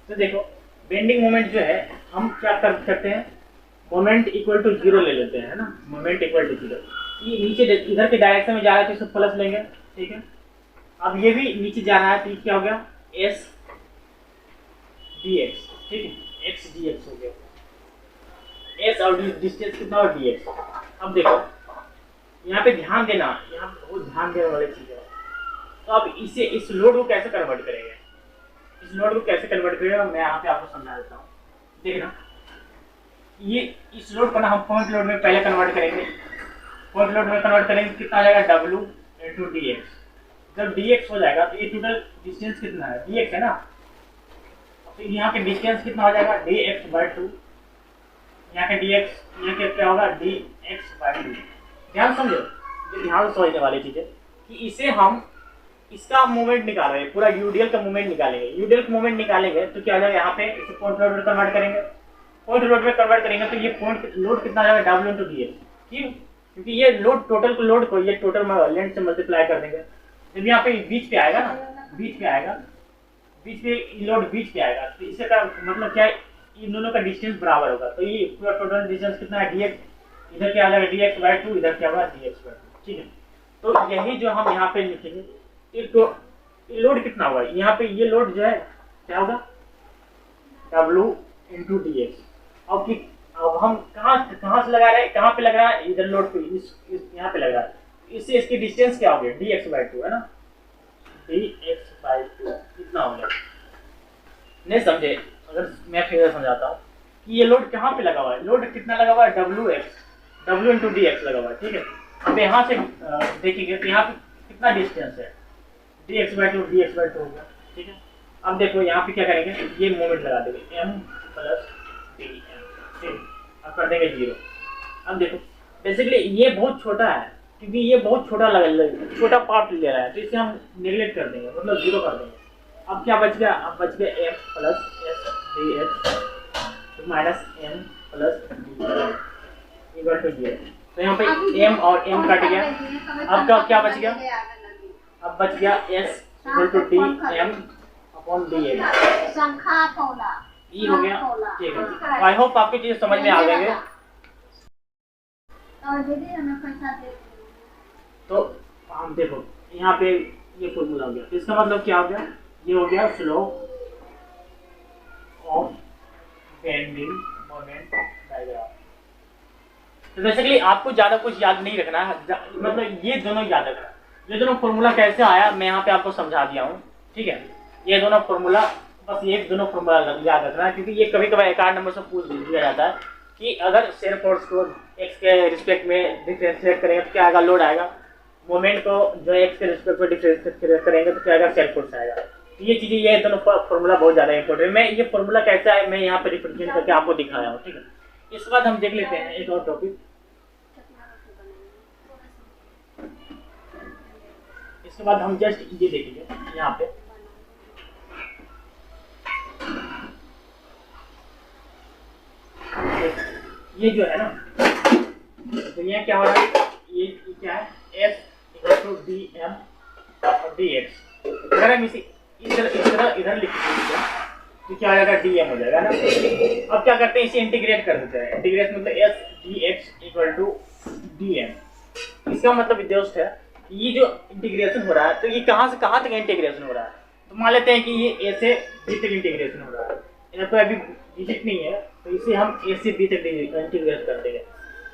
तो देखो बेंडिंग मोमेंट जो है, हम क्या कर सकते हैं, मोमेंट इक्वल टू 0 ले लेते हैं, है ना, मोमेंट इक्वल टू 0। ये नीचे इधर के डायरेक्शन में जा रहा है तो इसे प्लस लेंगे, ठीक है। अब ये भी नीचे जा रहा है तो ये क्या हो गया, एस डी एक्स, ठीक है, एक्स डी एक्स हो गया। एस और डिस्टेंस कितना और डी एक्स। अब देखो यहाँ पे ध्यान देना, यहाँ पे बहुत ध्यान देने वाली चीज है। तो अब इसे, इस लोड को कैसे कन्वर्ट करेंगे, इस लोड को कैसे कन्वर्ट करेगा, मैं यहाँ पे आपको समझा देता हूँ। देखना, ये इस लोड को ना हम पॉइंट लोड में पहले कन्वर्ट करेंगे। पॉइंट लोड में कन्वर्ट करेंगे, कितना आ जाएगा, डब्ल्यू इंटू डी एक्स। जब डी एक्स हो जाएगा तो ये टोटल डिस्टेंस कितना है, डी एक्स है ना, तो यहाँ के डिस्टेंस कितना हो जाएगा, डी एक्स बाई 2। यहाँ के डी एक्स, यहाँ के क्या होगा, डी एक्स बाई 2। ध्यान समझो, ये ध्यान समझने वाली चीज है कि इसे हम, इसका मूवमेंट निकाल रहे हैं, पूरा यूडीएल का मूवमेंट निकालेंगे। यूडीएल का मूवमेंट निकालेंगे तो क्या हो जाएगा, यहाँ पे इसे पॉइंट लोड में कन्वर्ट करेंगे। पॉइंट लोड में कन्वर्ट करेंगे तो ये पॉइंट लोड कितना आ जाएगा, डब्ल्यू इंटू डी एक्स। क्यों, क्योंकि ये लोड टोटल को, लोड को ये टोटल लेंथ से मल्टीप्लाई कर देंगे। जब यहाँ पे बीच पे आएगा ना, बीच पे आएगा, बीच पे लोड बीच पे आएगा, तो इससे का मतलब क्या है, इन दोनों का डिस्टेंस बराबर होगा। तो ये पूरा टोटल डिस्टेंस कितना है, डी एक्स, इधर क्या आ जाएगा, डी एक्स बाई 2, इधर क्या होगा, डी एक्स बाई 2, ठीक है। तो यही जो हम यहाँ पे लिखेंगे, ये लोड कितना होगा, यहाँ पे ये लोड जो है क्या होगा, डब्ल्यू इंटू डी एक्स। अब हम कहाँ से लगा रहे हैं, कहाँ पे लग रहा है, इधर लोड पे, इस यहाँ पे लग रहा है। इससे इसकी डिस्टेंस क्या हो गया, डी एक्स बाई 2, है ना, डी एक्स बाई 2 कितना हो गया। नहीं समझे, अगर मैं फिर समझाता हूँ कि ये लोड कहाँ पे लगा हुआ है, लोड कितना लगा हुआ है, W x, W into D x लगा हुआ है, ठीक है। अब यहाँ से देखेंगे तो यहाँ पे कितना डिस्टेंस है, D x by 2, D x by 2 हो गया, ठीक है। अब देखो यहाँ पे क्या करेंगे, ये मोमेंट लगा देंगे, एम प्लस डी एम, ठीक, अब कर देंगे 0। अब देखो बेसिकली ये बहुत छोटा है, क्योंकि ये बहुत छोटा पार्ट ले रहा है, तो इसे हम नेगलेक्ट कर देंगे, मतलब 0 कर देंगे। अब क्या बच गया, अब बच गया M plus S D X minus M plus D equal to 0। तो यहाँ पे एम और एम कट गया। अब क्या बच गया, अब बच गया s equal to D M upon D x, ई हो गया, ठीक है। आई होप आपकी चीज समझ में आ गई है। तो हम देखो यहाँ पे ये फॉर्मूला हो गया, तो इसका मतलब क्या हो गया, ये हो गया slope of bending moment diagram. तो बेसिकली आपको ज्यादा कुछ याद नहीं रखना है, मतलब ये दोनों याद रखना। ये दोनों फॉर्मूला कैसे आया मैं यहाँ पे आपको समझा दिया हूँ, ठीक है। ये दोनों फॉर्मूला, बस ये दोनों फॉर्मूला याद रखना है, क्योंकि ये कभी कभी एक आध नंबर से पूछ दिया जाता है कि अगर शेयर फोर्स को एक्स के रिस्पेक्ट में डिफरेंशिएट करेंगे तो क्या आएगा, लोड आएगा। मोमेंट को जो एक्स के रिस्पेक्ट में डिफरेंशिएट करेंगे तो क्या आएगा, शेयर फोर्स आएगा। तो ये चीजें, ये दोनों फॉर्मूला बहुत ज्यादा इंपॉर्टेंट है। मैं ये फॉर्मूला कैसा है मैं यहाँ पे रिप्रेजेंट करके आपको दिखाया हूँ, ठीक है। इसके बाद हम देख लेते हैं एक और टॉपिक। इसके बाद हम जस्ट ये देखेंगे यहाँ पे ये जो है ना, तो यहाँ क्या हो रहा है, ये क्या है, S equal to D M और डी एक्स। अगर हम इसे इस तरह इधर लिख देंगे तो क्या हो जाएगा, डी एम हो जाएगा ना। अब क्या करते हैं, इसे इंटीग्रेट कर देते हैं। इंटीग्रेट मतलब S D X equal to D M. इसका मतलब दोस्त है ये जो इंटीग्रेशन हो रहा है, तो ये कहाँ से कहाँ तक इंटीग्रेशन हो रहा है। तो मान लेते हैं कि ये ए से बी तक इंटीग्रेशन हो रहा है, यहाँ तो अभी डिजिट नहीं है, तो इसे हम ए से बी तक इंटीग्रेट कर देंगे।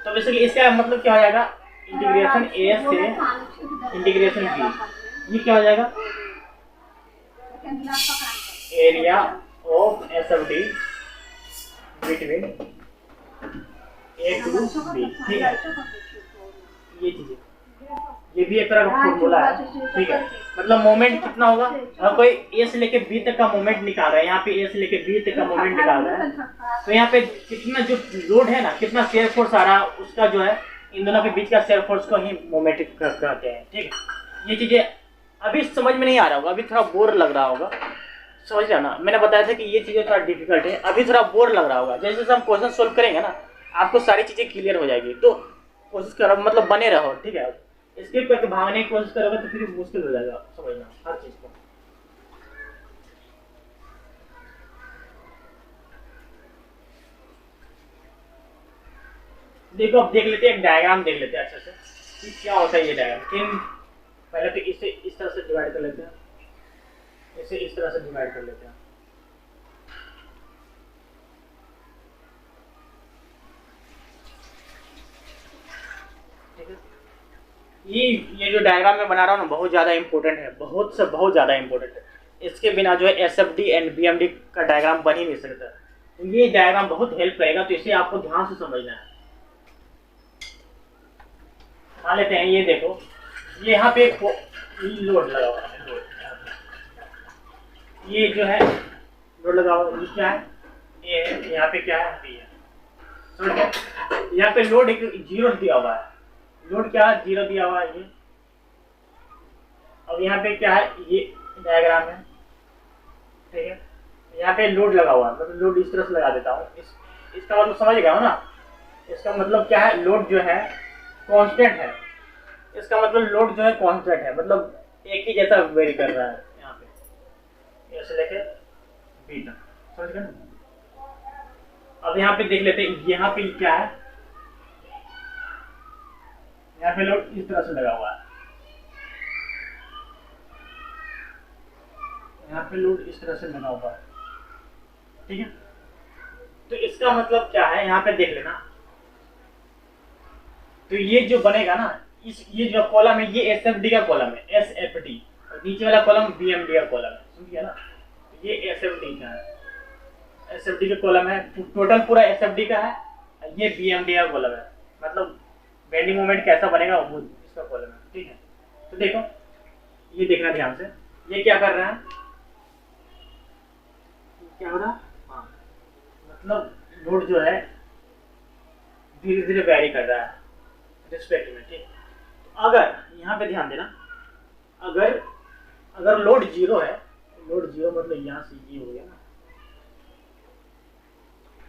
तो बेसिकली इसका मतलब क्या हो जाएगा, इंटीग्रेशन ए से इंटीग्रेशन बी, ये क्या हो जाएगा, area of S F D between A to B. ठीक है, ये चीजें, ये भी एक तरह का फॉर्मूला है। ठीक है, मतलब मोमेंट कितना होगा, अगर कोई ए से लेके बी तक का मोमेंट निकाल रहा है, यहाँ पे ए से लेके बी तक का मोमेंट निकाल रहा है, तो यहाँ पे कितना जो लोड है ना, कितना शेयर फोर्स आ रहा है, उसका जो है इन दोनों के बीच का शेयर फोर्स को ही मोमेंट कहते हैं। ठीक है, ये चीजें अभी समझ में नहीं आ रहा होगा, अभी थोड़ा बोर लग रहा होगा, समझ रहे ना। मैंने बताया था कि ये चीजें थोड़ा डिफिकल्ट है, अभी थोड़ा बोर लग रहा होगा। जैसे जैसे हम क्वेश्चन सोल्व करेंगे ना, आपको सारी चीजें क्लियर हो जाएगी। तो कोशिश करो, मतलब बने रहो। ठीक है, स्किप करके भागने की कोशिश करोगे तो फिर मुश्किल हो जाएगा समझना हर चीज को। देखो अब देख लेते हैं, एक डायग्राम देख लेते हैं अच्छे से कि क्या होता है ये डायग्राम। लेकिन पहले तो इसे इस तरह से डिवाइड कर लेते हैं, इसे इस तरह से डिवाइड कर लेते हैं। ठीक है, ये जो डायग्राम मैं बना रहा हूँ ना, बहुत ज़्यादा इंपॉर्टेंट है, बहुत से बहुत ज़्यादा इंपॉर्टेंट है। इसके बिना जो है S F D and B M D का डायग्राम बन ही नहीं सकता। तो ये डायग्राम बहुत हेल्प करेगा, तो इसे आपको ध्यान से समझना है। मान लेते हैं, ये देखो, ये यहाँ पे लोड लगा हुआ है, लोड, ये जो है लोड लगा हुआ है, क्या है, ये है, यहाँ पे क्या है, बी है। समझ गए, यहाँ पे लोड एक जीरो दिया हुआ है, लोड क्या है, जीरो दिया हुआ है ये। अब यहाँ पे क्या है, ये डायग्राम है। ठीक है, यहाँ पे लोड लगा हुआ है, मतलब लोड इस तरह से लगा देता हूँ, इसका मतलब समझ गया हो ना। इसका मतलब क्या है, लोड जो है कांस्टेंट है, इसका मतलब लोड जो है कांस्टेंट है, मतलब एक ही जैसा वेरी कर रहा है यहाँ पे, ऐसे लेके बी तक। समझ गए। अब यहाँ पे देख लेते हैं, यहाँ पे क्या है, यहाँ पे लोड इस तरह से लगा हुआ है, यहाँ पे लोड इस तरह से लगा हुआ है। ठीक है, तो इसका मतलब क्या है, यहाँ पे देख लेना। तो ये जो बनेगा ना, ये जो कॉलम है, ये एस एफ डी का कॉलम है, एस एफ डी, और नीचे वाला कॉलम बी एम डी का कॉलम है। समझ गया ना, तो ये एस एफ डी का है, एस एफ डी का कॉलम है, टोटल पूरा एस एफ डी का है, ये बी एम डी का कॉलम है। मतलब बेंडिंग मोमेंट कैसा बनेगा वो इसका कॉलम है। ठीक है, तो देखो ये देखना ध्यान से, ये क्या कर रहा है, क्या हो रहा है, हाँ, मतलब लोड जो है धीरे धीरे वैरी कर रहा है रिस्पेक्ट में। ठीक, तो अगर यहाँ पे ध्यान देना, अगर लोड जीरो है, लोड जीरो मतलब यहाँ से ये हो गया ना,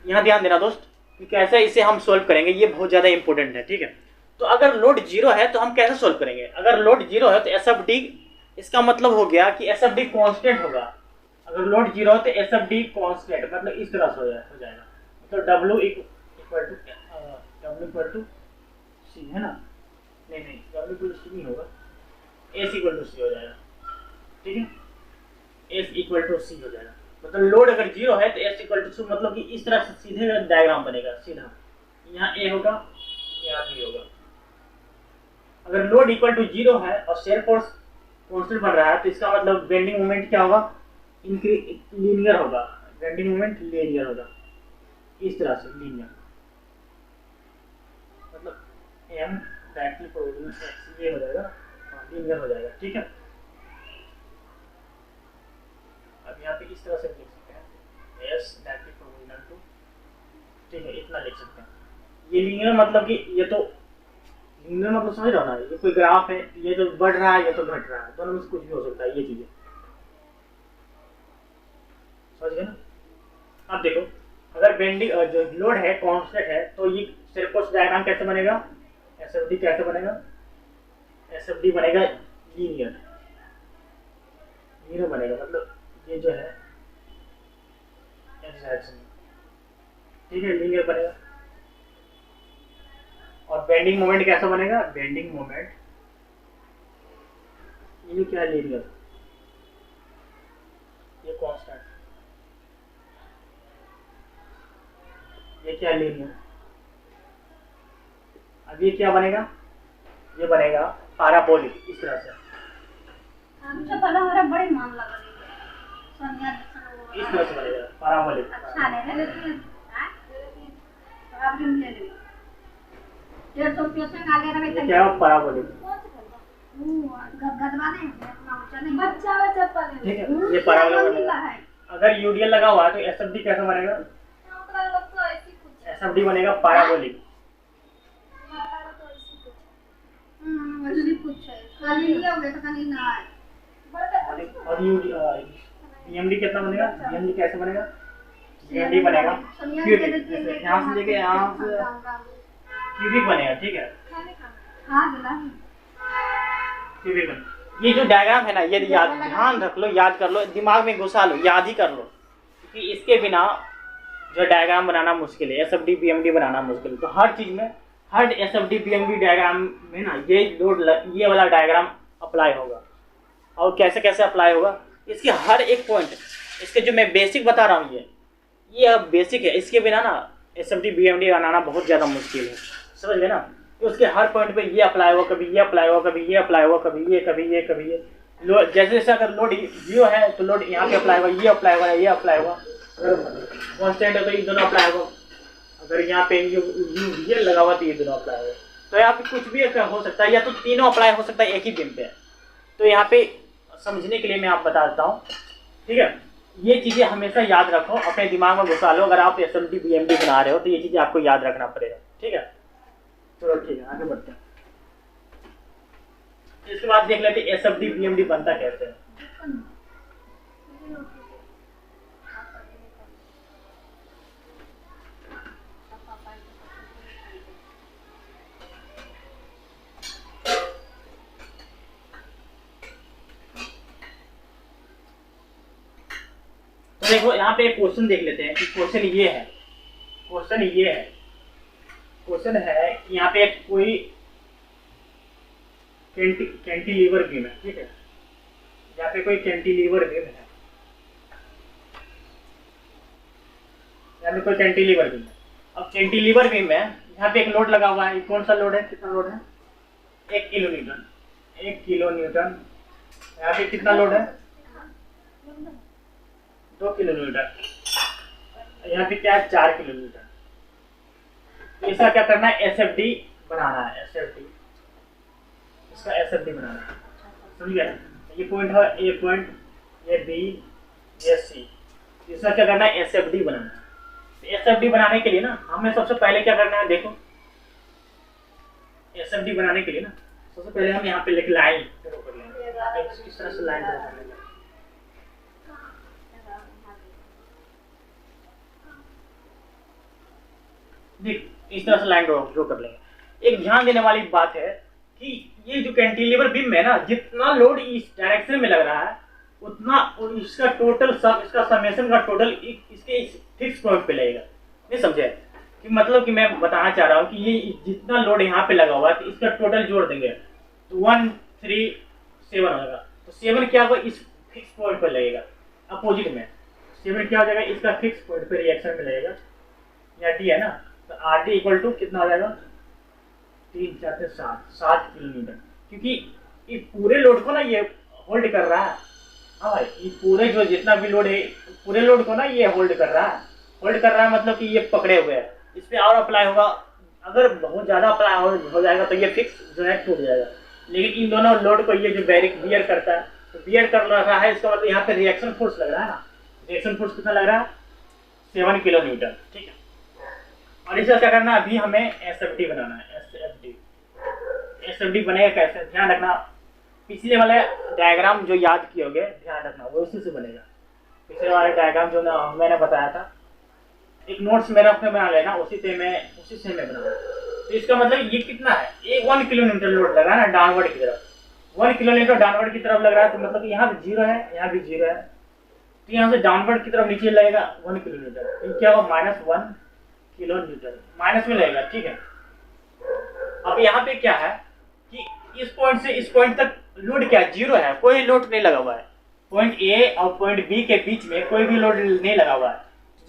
यहाँ ध्यान देना दोस्त कि कैसे इसे हम सोल्व करेंगे, ये बहुत ज्यादा इंपॉर्टेंट है। ठीक है, तो अगर लोड जीरो है तो हम कैसे सोल्व करेंगे। अगर लोड जीरो है तो एस एफ डी, इसका मतलब हो गया कि एस एफ डी कॉन्स्टेंट होगा। अगर लोड जीरो है तो एस एफ डी कॉन्स्टेंट, मतलब इस तरह से हो जाएगा, मतलब डब्ल्यू इक्वल टू सी है ना, नहीं डब्ल्यू इक्वल टू सी नहीं होगा, एस इक्वल टू सी हो जाएगा। ठीक है, एस इक्वल टू सी हो जाएगा, मतलब लोड अगर जीरो है तो एस इक्वल टू सी, मतलब कि इस तरह से सीधे डायग्राम बनेगा, सीधा यहाँ ए होगा, यहाँ बी होगा। अगर लोड इक्वल टू जीरो है और शेयर फोर्स कांस्टेंट बन रहा है, तो इसका मतलब बेंडिंग मोमेंट क्या होगा, लीनियर होगा, बेंडिंग मोमेंट लीनियर होगा, इस तरह से लीनियर, मतलब एम डायरेक्टली प्रोपोर्शनल ये हो जाएगा, लीनियर हो जाएगा। ठीक है, अब यहाँ पे इस तरह से लिख सकते हैं, एस डायरेक्टली प्रोपोर्शनल टू, ठीक है, इतना लिख सकते हैं। ये लीनियर मतलब कि ये तो लीनियर मतलब समझ रहे हो ना, ये कोई ग्राफ है, ये तो बढ़ रहा है, ये तो घट रहा है, दोनों में से कुछ भी हो सकता है, ये चीजें समझ गए ना। अब देखो, अगर बेंडिंग जो लोड है कांस्टेंट है, तो ये सेल्फ डायग्राम कैसे बनेगा, एसएफडी कैसे बनेगा, एसएफडी बनेगा लीनियर, लीनियर बनेगा, मतलब ये जो है एक्स डायरेक्शन में, ठीक है, लीनियर बनेगा। और बेंडिंग मोमेंट कैसा बनेगा, बेंडिंग मोमेंट ये क्या है, लीनियर, ये कांस्टेंट, ये क्या लीनियर। अब ये क्या बनेगा, ये बनेगा पैराबोलिक, इस तरह से, अच्छा पहले हमारा बड़ी मान लगा रही है सोनिया इस तरह से बनेगा पैराबोलिक। अच्छा नहीं लेकिन आप भी ले लो 150 रुपये से आगे रखे ये क्या है, पैराबोलिक, गदवा नहीं अपना ऊंचा नहीं बच्चा वाला चप्पल ठीक है, ये पैराबोलिक बनेगा। अगर यूडीएल लगा हुआ है तो एसएफडी कैसा बनेगा, ओकरा लोग तो ऐसी कुछ एसएफडी बनेगा पैराबोलिक। माता तो ऐसी कुछ वैसे कुछ है खाली ले होगे तो खाली ना है बट और बीएमडी कितना बनेगा, बीएमडी कैसे बनेगा, बीएमडी बनेगा क्यूबिक, जैसे यहाँ से लेके यहाँ से क्यूबिक बनेगा, ठीक है, खाने खाना हां दिला क्यूबिक बनेगा। ये जो डायग्राम है ना, ये याद ध्यान रख लो, याद कर लो, दिमाग में घुसा लो, याद ही कर लो, क्योंकि इसके बिना जो डायग्राम बनाना मुश्किल है, एसएफडी बीएमडी बनाना मुश्किल है। तो हर चीज में, हर एसएफडी बीएमडी डायग्राम में ना ये लोड, ये वाला डायग्राम अप्लाई होगा। और कैसे कैसे अप्लाई होगा, इसके हर एक पॉइंट, इसके जो मैं बेसिक बता रहा हूँ, ये अब बेसिक है, इसके बिना ना एसएफडी बीएमडी बनाना बहुत ज़्यादा मुश्किल है, समझ गए ना। तो उसके हर पॉइंट पे ये अप्लाई होगा, कभी ये अप्लाई होगा, कभी ये अप्लाई होगा, कभी ये, कभी ये, कभी ये। लोड जैसे जैसे अगर लोड जीरो है तो लोड यहाँ पे अप्लाई होगा, ये अप्लाई होगा, ये अप्लाई होगा। अगर कॉन्स्टेंट है तो ये दोनों अप्लाई होगा। अगर यहाँ पे ये लगा हुआ तो ये दोनों अप्लाई होगा। तो यहाँ पे कुछ भी हो सकता है, या तो तीनों अप्लाई हो सकता है एक ही दिन पे। तो यहाँ पे समझने के लिए मैं आप बता देता हूँ, ठीक है। ये चीज़ें हमेशा याद रखो, अपने दिमाग में घुसा लो। अगर आप एसएमडी बीएमडी बना रहे हो तो ये चीज़ें आपको याद रखना पड़ेगा, ठीक है। चलो ठीक है, आगे बढ़ते हैं। इसके बाद देख लेते हैं एसएफडी बीएमडी बनता कैसे है। तो देखो यहाँ पे एक क्वेश्चन देख लेते हैं कि क्वेश्चन ये है, क्वेश्चन है कि यहाँ पे कोई कैंटिलीवर बीम है, ठीक है। यहाँ पे कोई कैंटिलीवर बीम है, यहाँ पे कोई कैंटिलीवर बीम है। अब कैंटिलीवर बीम में यहाँ पे एक लोड लगा हुआ है। कौन सा लोड है, कितना लोड है, 1 किलो न्यूटन, 1 किलो न्यूटन। यहाँ पे कितना लोड है, 2 किलो न्यूटन। यहाँ पे क्या है, 4 किलो न्यूटन। इसका क्या करना है, एसएफडी बनाना है, एसएफडी, इसका एसएफडी बनाना है, समझ गया। ये पॉइंट है, ए पॉइंट, ये बी, ये सी। इसका क्या करना है, एसएफडी बनाना है। एसएफडी बनाने के लिए ना हमें सबसे पहले क्या करना है, देखो एसएफडी बनाने के लिए ना सबसे पहले हम यहाँ पे लिख लाइन ड्रॉ कर लेंगे, इस तरह से लाइन ड्रॉ कर लेंगे। देख इस तरह से लाइन ड्रॉ कर लेंगे। एक ध्यान देने वाली बात है कि ये जो कैंटिलीवर बीम है ना, जितना लोड इस डायरेक्शन में लग रहा है उतना इसका टोटल सब, इसका समेशन का टोटल इसके फिक्स पॉइंट पे लगेगा। नहीं समझे कि मतलब कि मैं बताना चाह रहा हूँ कि ये जितना लोड यहाँ पे लगा हुआ है तो इसका टोटल जोड़ देंगे तो 137 होगा। तो 7 क्या होगा, इस फिक्स पॉइंट पर लगेगा। अपोजिट में 7 क्या हो जाएगा, इसका फिक्स पॉइंट पे रिएक्शन में लगेगा। या डी है ना, तो आर डी इक्वल टू कितना हो जाएगा, 3 4 से 7 किलो न्यूटन। क्योंकि ये पूरे लोड को ना ये होल्ड कर रहा है। हाँ भाई, ये पूरे जो जितना भी लोड है पूरे लोड को ना ये होल्ड कर रहा है। होल्ड कर रहा है मतलब कि ये पकड़े हुए है। इस पे और अप्लाई होगा, अगर बहुत ज़्यादा अप्लाई हो जाएगा तो ये फिक्स जो है टूट जाएगा। लेकिन इन दोनों लोड को ये जो बियर करता है, तो बियर कर रहा है, इसका मतलब यहाँ पे रिएक्शन फोर्स लग रहा है ना। रिएक्शन फोर्स कितना लग रहा है, 7 किलो न्यूटन, ठीक है। और इसका क्या करना है, अभी हमें एसएफडी बनाना है, एसएफडी। SFD बनेगा कैसे, ध्यान रखना। पिछले वाले डायग्राम जो याद किए होगे, ध्यान रखना वो उसी से बनेगा। पिछले वाले डायग्राम जो मैंने बताया था, एक नोट्स मेरा अपने बना लेना, उसी से मैं बनाऊंगा। तो इसका मतलब ये कितना है, ये 1 किलोमीटर लोड लग रहा है ना डाउनवर्ड की तरफ, 1 किलोमीटर डाउनवर्ड की तरफ लग रहा है। तो मतलब यहाँ पे 0 है, यहाँ भी 0 है, तो यहाँ से डाउनवर्ड की तरफ नीचे लगेगा 1 किलोमीटर, तो क्या होगा -1 किलोमीटर, माइनस में लगेगा, ठीक है। अब यहाँ पे क्या है कि इस पॉइंट से इस पॉइंट तक लोड क्या है, 0 है, कोई लोड नहीं लगा हुआ है। पॉइंट ए और पॉइंट बी के बीच में कोई भी लोड नहीं लगा हुआ है।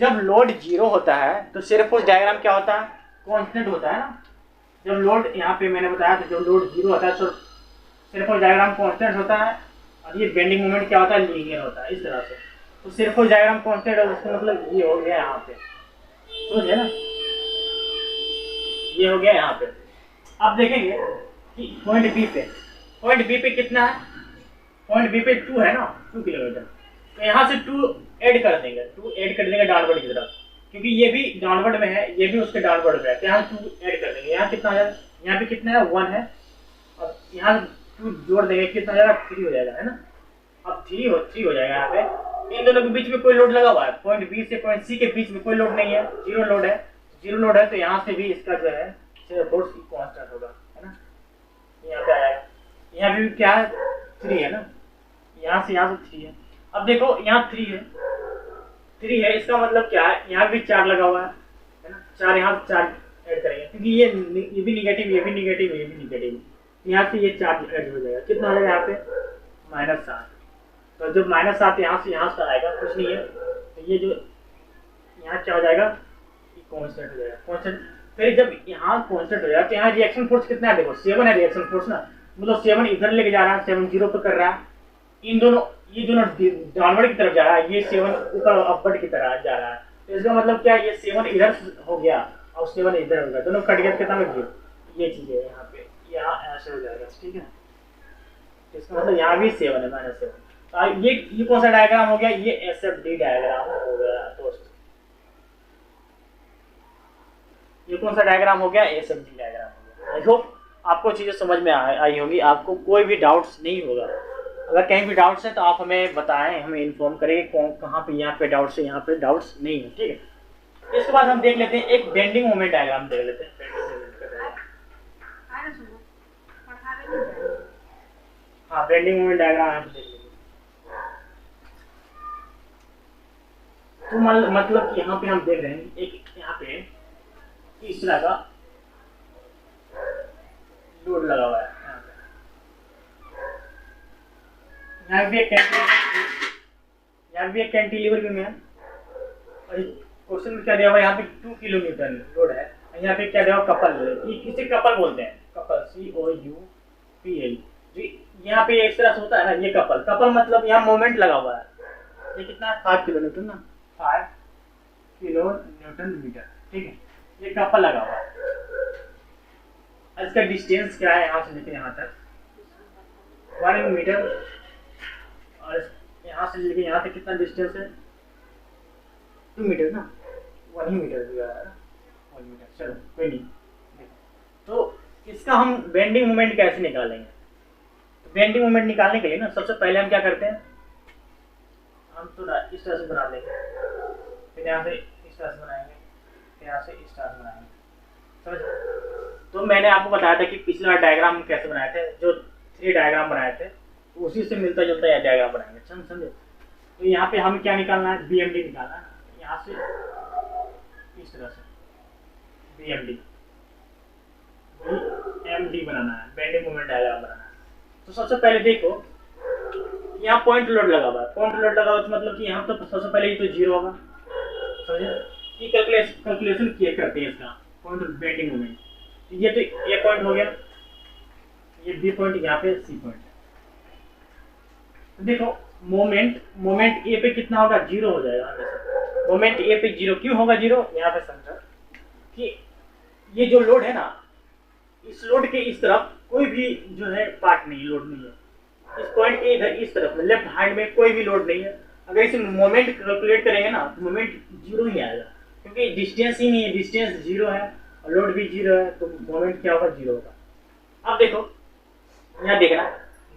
जब लोड 0 होता है तो सिर्फ उस डायग्राम क्या होता है, कांस्टेंट होता है ना। जब लोड यहाँ पे मैंने बताया था, जब लोड 0 होता है तो सिर्फ उस डायग्राम कांस्टेंट होता है, और ये बेंडिंग मोमेंट क्या होता है, लीनियर होता है, इस तरह से। तो सिर्फ उस डायग्राम कांस्टेंट है, उसका मतलब ये हो गया यहाँ पे, समझे ना, ये हो गया यहाँ पे। अब देखेंगे कि पॉइंट बी पे कितना है, पॉइंट बी पे 2 है ना, 2 किलोमीटर। तो यहाँ से 2 ऐड कर देंगे डाउनवर्ड की तरफ, क्योंकि ये भी डाउनवर्ड में है, ये भी उसके डाउनवर्ड में है, तो यहाँ 2 ऐड कर देंगे। यहाँ कितना है, यहाँ पे कितना है, 1 है, और यहाँ 2 जोड़ देंगे, कितना हो जाएगा, 3 हो जाएगा, है ना। अब 3 हो जाएगा यहाँ पे। इन दोनों के बीच में कोई लोड लगा हुआ है, पॉइंट बी से पॉइंट सी के बीच में कोई लोड नहीं है, 0 लोड है, तो यहाँ से भी इसका जो है फोर्स कांस्टेंट होगा, है ना। यहाँ पे आएगा, यहाँ भी क्या है, 3 है ना, यहाँ से 3 है। अब देखो यहाँ 3 है, इसका मतलब क्या है, यहाँ भी 4 लगा हुआ है ना, 4 यहाँ 4 ऐड करेंगे, क्योंकि ये भी निगेटिव, ये भी निगेटिव, यहाँ से ये 4 ऐड हो जाएगा, कितना आ जाएगा यहाँ पे, -7। तो जब -7 यहाँ से आएगा, कुछ नहीं है, तो ये जो यहाँ क्या हो जाएगा, कांस्टेंट हो जाएगा, कांस्टेंट। फिर जब यहाँ कांस्टेंट हो जाएगा तो यहाँ रिएक्शन फोर्स कितना है, देखो 7 है रिएक्शन फोर्स ना, मतलब 7 इधर लेके जा रहा है, 7 0 पे कर रहा है। इन दोनों, ये दोनों डाउनवर्ड की तरफ जा रहा है, ये 7 ऊपर अपवर्ड की तरह जा रहा है, तो इसका मतलब क्या है, ये 7 इधर हो गया और 7 इधर हो गया, दोनों कट गया, कितना में ये चीज है, यहाँ पे यहाँ ऐसे हो जाएगा, ठीक है। इसका मतलब यहाँ भी 7 है, -7। ये कौन सा डायग्राम हो गया, ये SFD डायग्राम हो गया दोस्त। ये कौन सा डायग्राम हो गया, SFD डायग्राम हो गया। आई होप आपको चीजें समझ में आई होंगी, आपको कोई भी डाउट्स नहीं होगा। अगर कहीं भी डाउट्स है तो आप हमें बताएं, हमें इन्फॉर्म करें कहाँ पे यहाँ पे डाउट्स है, यहाँ पे डाउट्स नहीं है, ठीक है। इसके बाद हम देख लेते हैं एक बेंडिंग मोमेंट डायग्राम देख लेते हैं। हाँ, बेंडिंग मोमेंट डायग्राम हम देख लेंगे। तो मतलब कि यहाँ पे हम देख रहे हैं एक यहाँ पे इस तरह का लोड लगा हुआ है, यहाँ भी एक कैंटिलीवर भी है, और क्वेश्चन में क्या दिया हुआ है, यहाँ पे 2 किलोमीटर लोड है, यहाँ पे क्या दिया हुआ, कपल, ये किसे कपल बोलते हैं, कपल, COUPL। यहाँ पे इस तरह से होता है ना, ये कपल मतलब यहाँ मोमेंट लगा हुआ है, ये कितना है, 5 किलोमीटर ना, 5 किलोन्यूटन मीटर, ठीक है। ये कपल लगा हुआ है, इसका डिस्टेंस क्या है, यहाँ से लेके यहाँ तक 1 मीटर, और यहाँ से लेके यहाँ तक कितना डिस्टेंस है, 2 मीटर ना, 1 ही मीटर दिया है ना, 1 मीटर, चलो कोई नहीं। तो इसका हम बेंडिंग मोमेंट कैसे निकालेंगे, तो बेंडिंग मोमेंट निकालने के लिए ना सबसे पहले हम क्या करते हैं, हम तो इस तरह से बना लेंगे, फिर यहाँ से इस तरह से बनाएंगे, फिर यहाँ से इस तरह से बनाएंगे, समझ। तो मैंने आपको बताया था कि पिछला डायग्राम कैसे बनाए थे, जो 3 डायग्राम बनाए थे, तो उसी से मिलता जुलता यह डायग्राम बनाएंगे, समझे। तो यहाँ पे हमें क्या निकालना है, BMD निकालना है, यहाँ से इस तरह से BMD बनाना है, बेंडिंग मोमेंट डायग्राम बनाना है। तो सबसे पहले देखो यहाँ पॉइंट लोड लगा हुआ है, पॉइंट लोड लगा हुआ तो मतलब कि यहाँ तो सबसे पहले ये तो 0 होगा, समझे। ये कैलकुलेशन किया करते हैं इसका पॉइंट बेंडिंग मोमेंट। ये तो A पॉइंट हो गया, ये B पॉइंट, यहाँ पे C पॉइंट। तो देखो मोमेंट A पे कितना होगा, 0 हो जाएगा। मोमेंट A पे 0 क्यों होगा 0, यहाँ पे समझो कि ये जो लोड है ना, इस लोड के इस तरफ कोई भी जो है पार्ट नहीं, लोड नहीं है। इस पॉइंट के इधर इस तरफ में लेफ्ट हैंड में कोई भी लोड नहीं है। अगर इसे मोमेंट कैलकुलेट करेंगे ना तो मोमेंट 0 ही आएगा, क्योंकि डिस्टेंस ही नहीं है, डिस्टेंस 0 है और लोड भी 0 है, तो मोमेंट क्या होगा, 0 होगा। अब देखो यहाँ देखना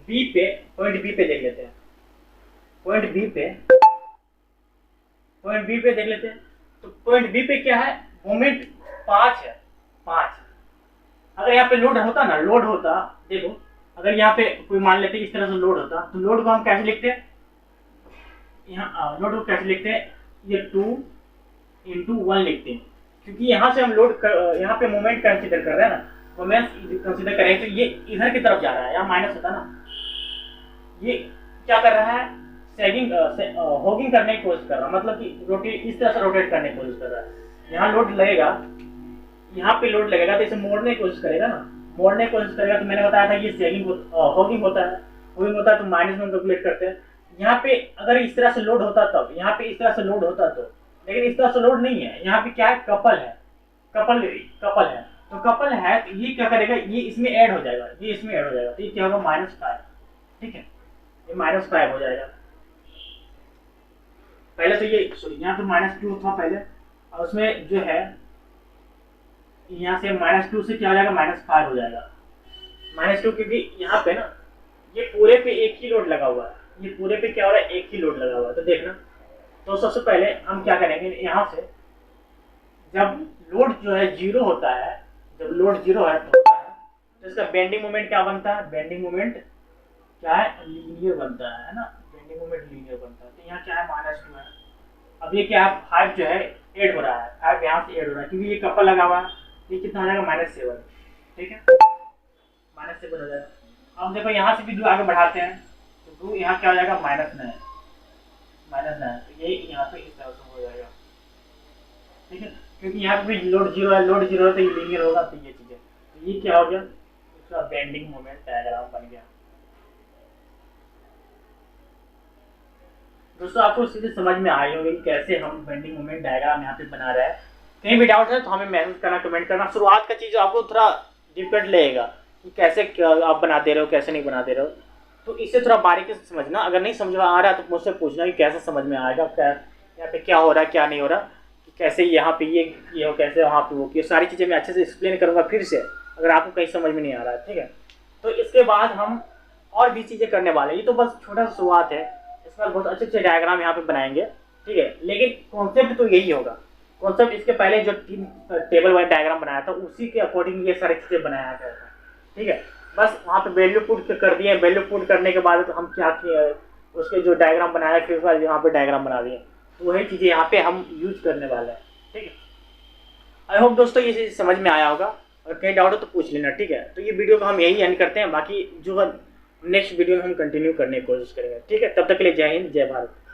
बी पे, पॉइंट बी पे देख लेते हैं, पॉइंट बी पे देख लेते हैं। तो पॉइंट बी पे क्या है, मोमेंट 5 है, 5। अगर यहाँ पे लोड होता ना, लोड होता, देखो अगर यहाँ पे कोई मान लेते इस तरह से लोड होता, तो लोड को हम कैसे लिखते हैं, यहाँ लोड को कैसे लिखते हैं, ये 2 × 1 लिखते हैं, क्योंकि यहाँ से हम यहाँ पे मोमेंट कंसीडर कर रहे हैं ना, मोमेंट कंसीडर करें तो ये इधर की तरफ जा रहा है, यहाँ माइनस होता ना, ये क्या कर रहा है, सैगिंग हॉगिंग करने की कोशिश कर रहा है, मतलब कि रोटेट, इस तरह से रोटेट करने की कोशिश कर रहा है। यहाँ लोड लगेगा, यहाँ पे लोड लगेगा तो इसे मोड़ने की कोशिश करेगा ना, मोड़ने की कोशिश करेगा। तो मैंने बताया था ये सैगिंग हॉगिंग होता है, हॉगिंग होता है तो माइनस में कैलकुलेट करते हैं। यहाँ पे अगर इस तरह से लोड होता तब, यहाँ पे इस तरह से लोड होता तो, लेकिन इस तरह से लोड नहीं है, यहाँ पे क्या है, कपल है, कपल है, तो कपल है तो ये क्या करेगा, ये इसमें ऐड हो जाएगा, ये इसमें ऐड हो जाएगा, तो ये क्या होगा, -5, ठीक है, ये -5 हो जाएगा। पहले तो ये सॉरी यहाँ पे -2 था पहले, और उसमें जो है यहाँ से -2 से क्या हो जाएगा, -5 हो जाएगा, -2, क्योंकि यहाँ पे ना ये पूरे पे एक ही लोड लगा हुआ है, ये पूरे पे क्या हो रहा है, एक ही लोड लगा हुआ है। तो देखना, तो सबसे पहले हम क्या करेंगे, यहाँ से जब लोड जो है 0 होता है, जब लोड 0 है तो इसका बेंडिंग मोमेंट क्या बनता है, बेंडिंग मोमेंट क्या है, लीनियर बनता है ना, बेंडिंग मोमेंट लीनियर बनता है। तो यहाँ क्या है, -2 है। अब ये क्या है, 5 जो है ऐड हो रहा है, 5 यहाँ से ऐड हो रहा है, क्योंकि ये कपल लगा हुआ है, ये कितना हो जाएगा, -7, ठीक है, -7 हो जाएगा। अब देखो यहाँ से भी 2 आगे बढ़ाते हैं, तो 2 यहाँ क्या हो जाएगा, -9, तो ये यहाँ पे इस तरह से हो जाएगा, ठीक है, क्योंकि यहाँ पे भी लोड 0 है, लोड 0 है तो ये लीनियर होगा, तो ये चीज़ है। तो ये क्या हो गया, इसका बेंडिंग मोमेंट डायग्राम बन गया। दोस्तों आपको सीधे समझ में आई होगी कैसे हम बेंडिंग मोमेंट डायग्राम यहाँ पे बना रहे हैं। कहीं भी डाउट है तो हमें मैसेज करना, कमेंट करना। शुरुआत का चीज़ आपको थोड़ा डिफिकल्ट लगेगा कि कैसे आप बना दे रहे हो, कैसे नहीं बना दे रहे हो, तो इससे थोड़ा बारीकी से समझना। अगर नहीं समझ में आ रहा है तो मुझसे पूछना कि कैसे समझ में आएगा, क्या यहाँ पे क्या हो रहा है, क्या नहीं हो रहा, कि कैसे यहाँ पे ये हो, कैसे वहाँ पे वो, ये सारी चीज़ें मैं अच्छे से एक्सप्लेन करूँगा फिर से, अगर आपको कहीं समझ में नहीं आ रहा है, ठीक है। तो इसके बाद हम और भी चीज़ें करने वाले हैं, ये तो बस छोटा सा शुरुआत है, इसके बाद बहुत अच्छे अच्छे डायग्राम यहाँ पे बनाएंगे, ठीक है। लेकिन कॉन्सेप्ट तो यही होगा, कॉन्सेप्ट इसके पहले जो 3 टेबल वाला डायग्राम बनाया था उसी के अकॉर्डिंग ये सारी चीज़ें बनाया गया था, ठीक है। बस वहाँ पे वैल्यू पुट कर दिए, वैल्यू पुट करने के बाद तो हम क्या किए, उसके जो डायग्राम बनाया फिर उसके बाद यहाँ पे डायग्राम बना दिए, तो वही चीज़ें यहाँ पे हम यूज करने वाले हैं, ठीक है। आई होप दोस्तों ये चीज़ समझ में आया होगा, और कहीं डाउट हो तो पूछ लेना, ठीक है। तो ये वीडियो को हम यही एंड करते हैं, बाकी जो नेक्स्ट वीडियो में हम कंटिन्यू करने की कोशिश करेंगे, ठीक है। तब तक के लिए जय हिंद, जय भारत।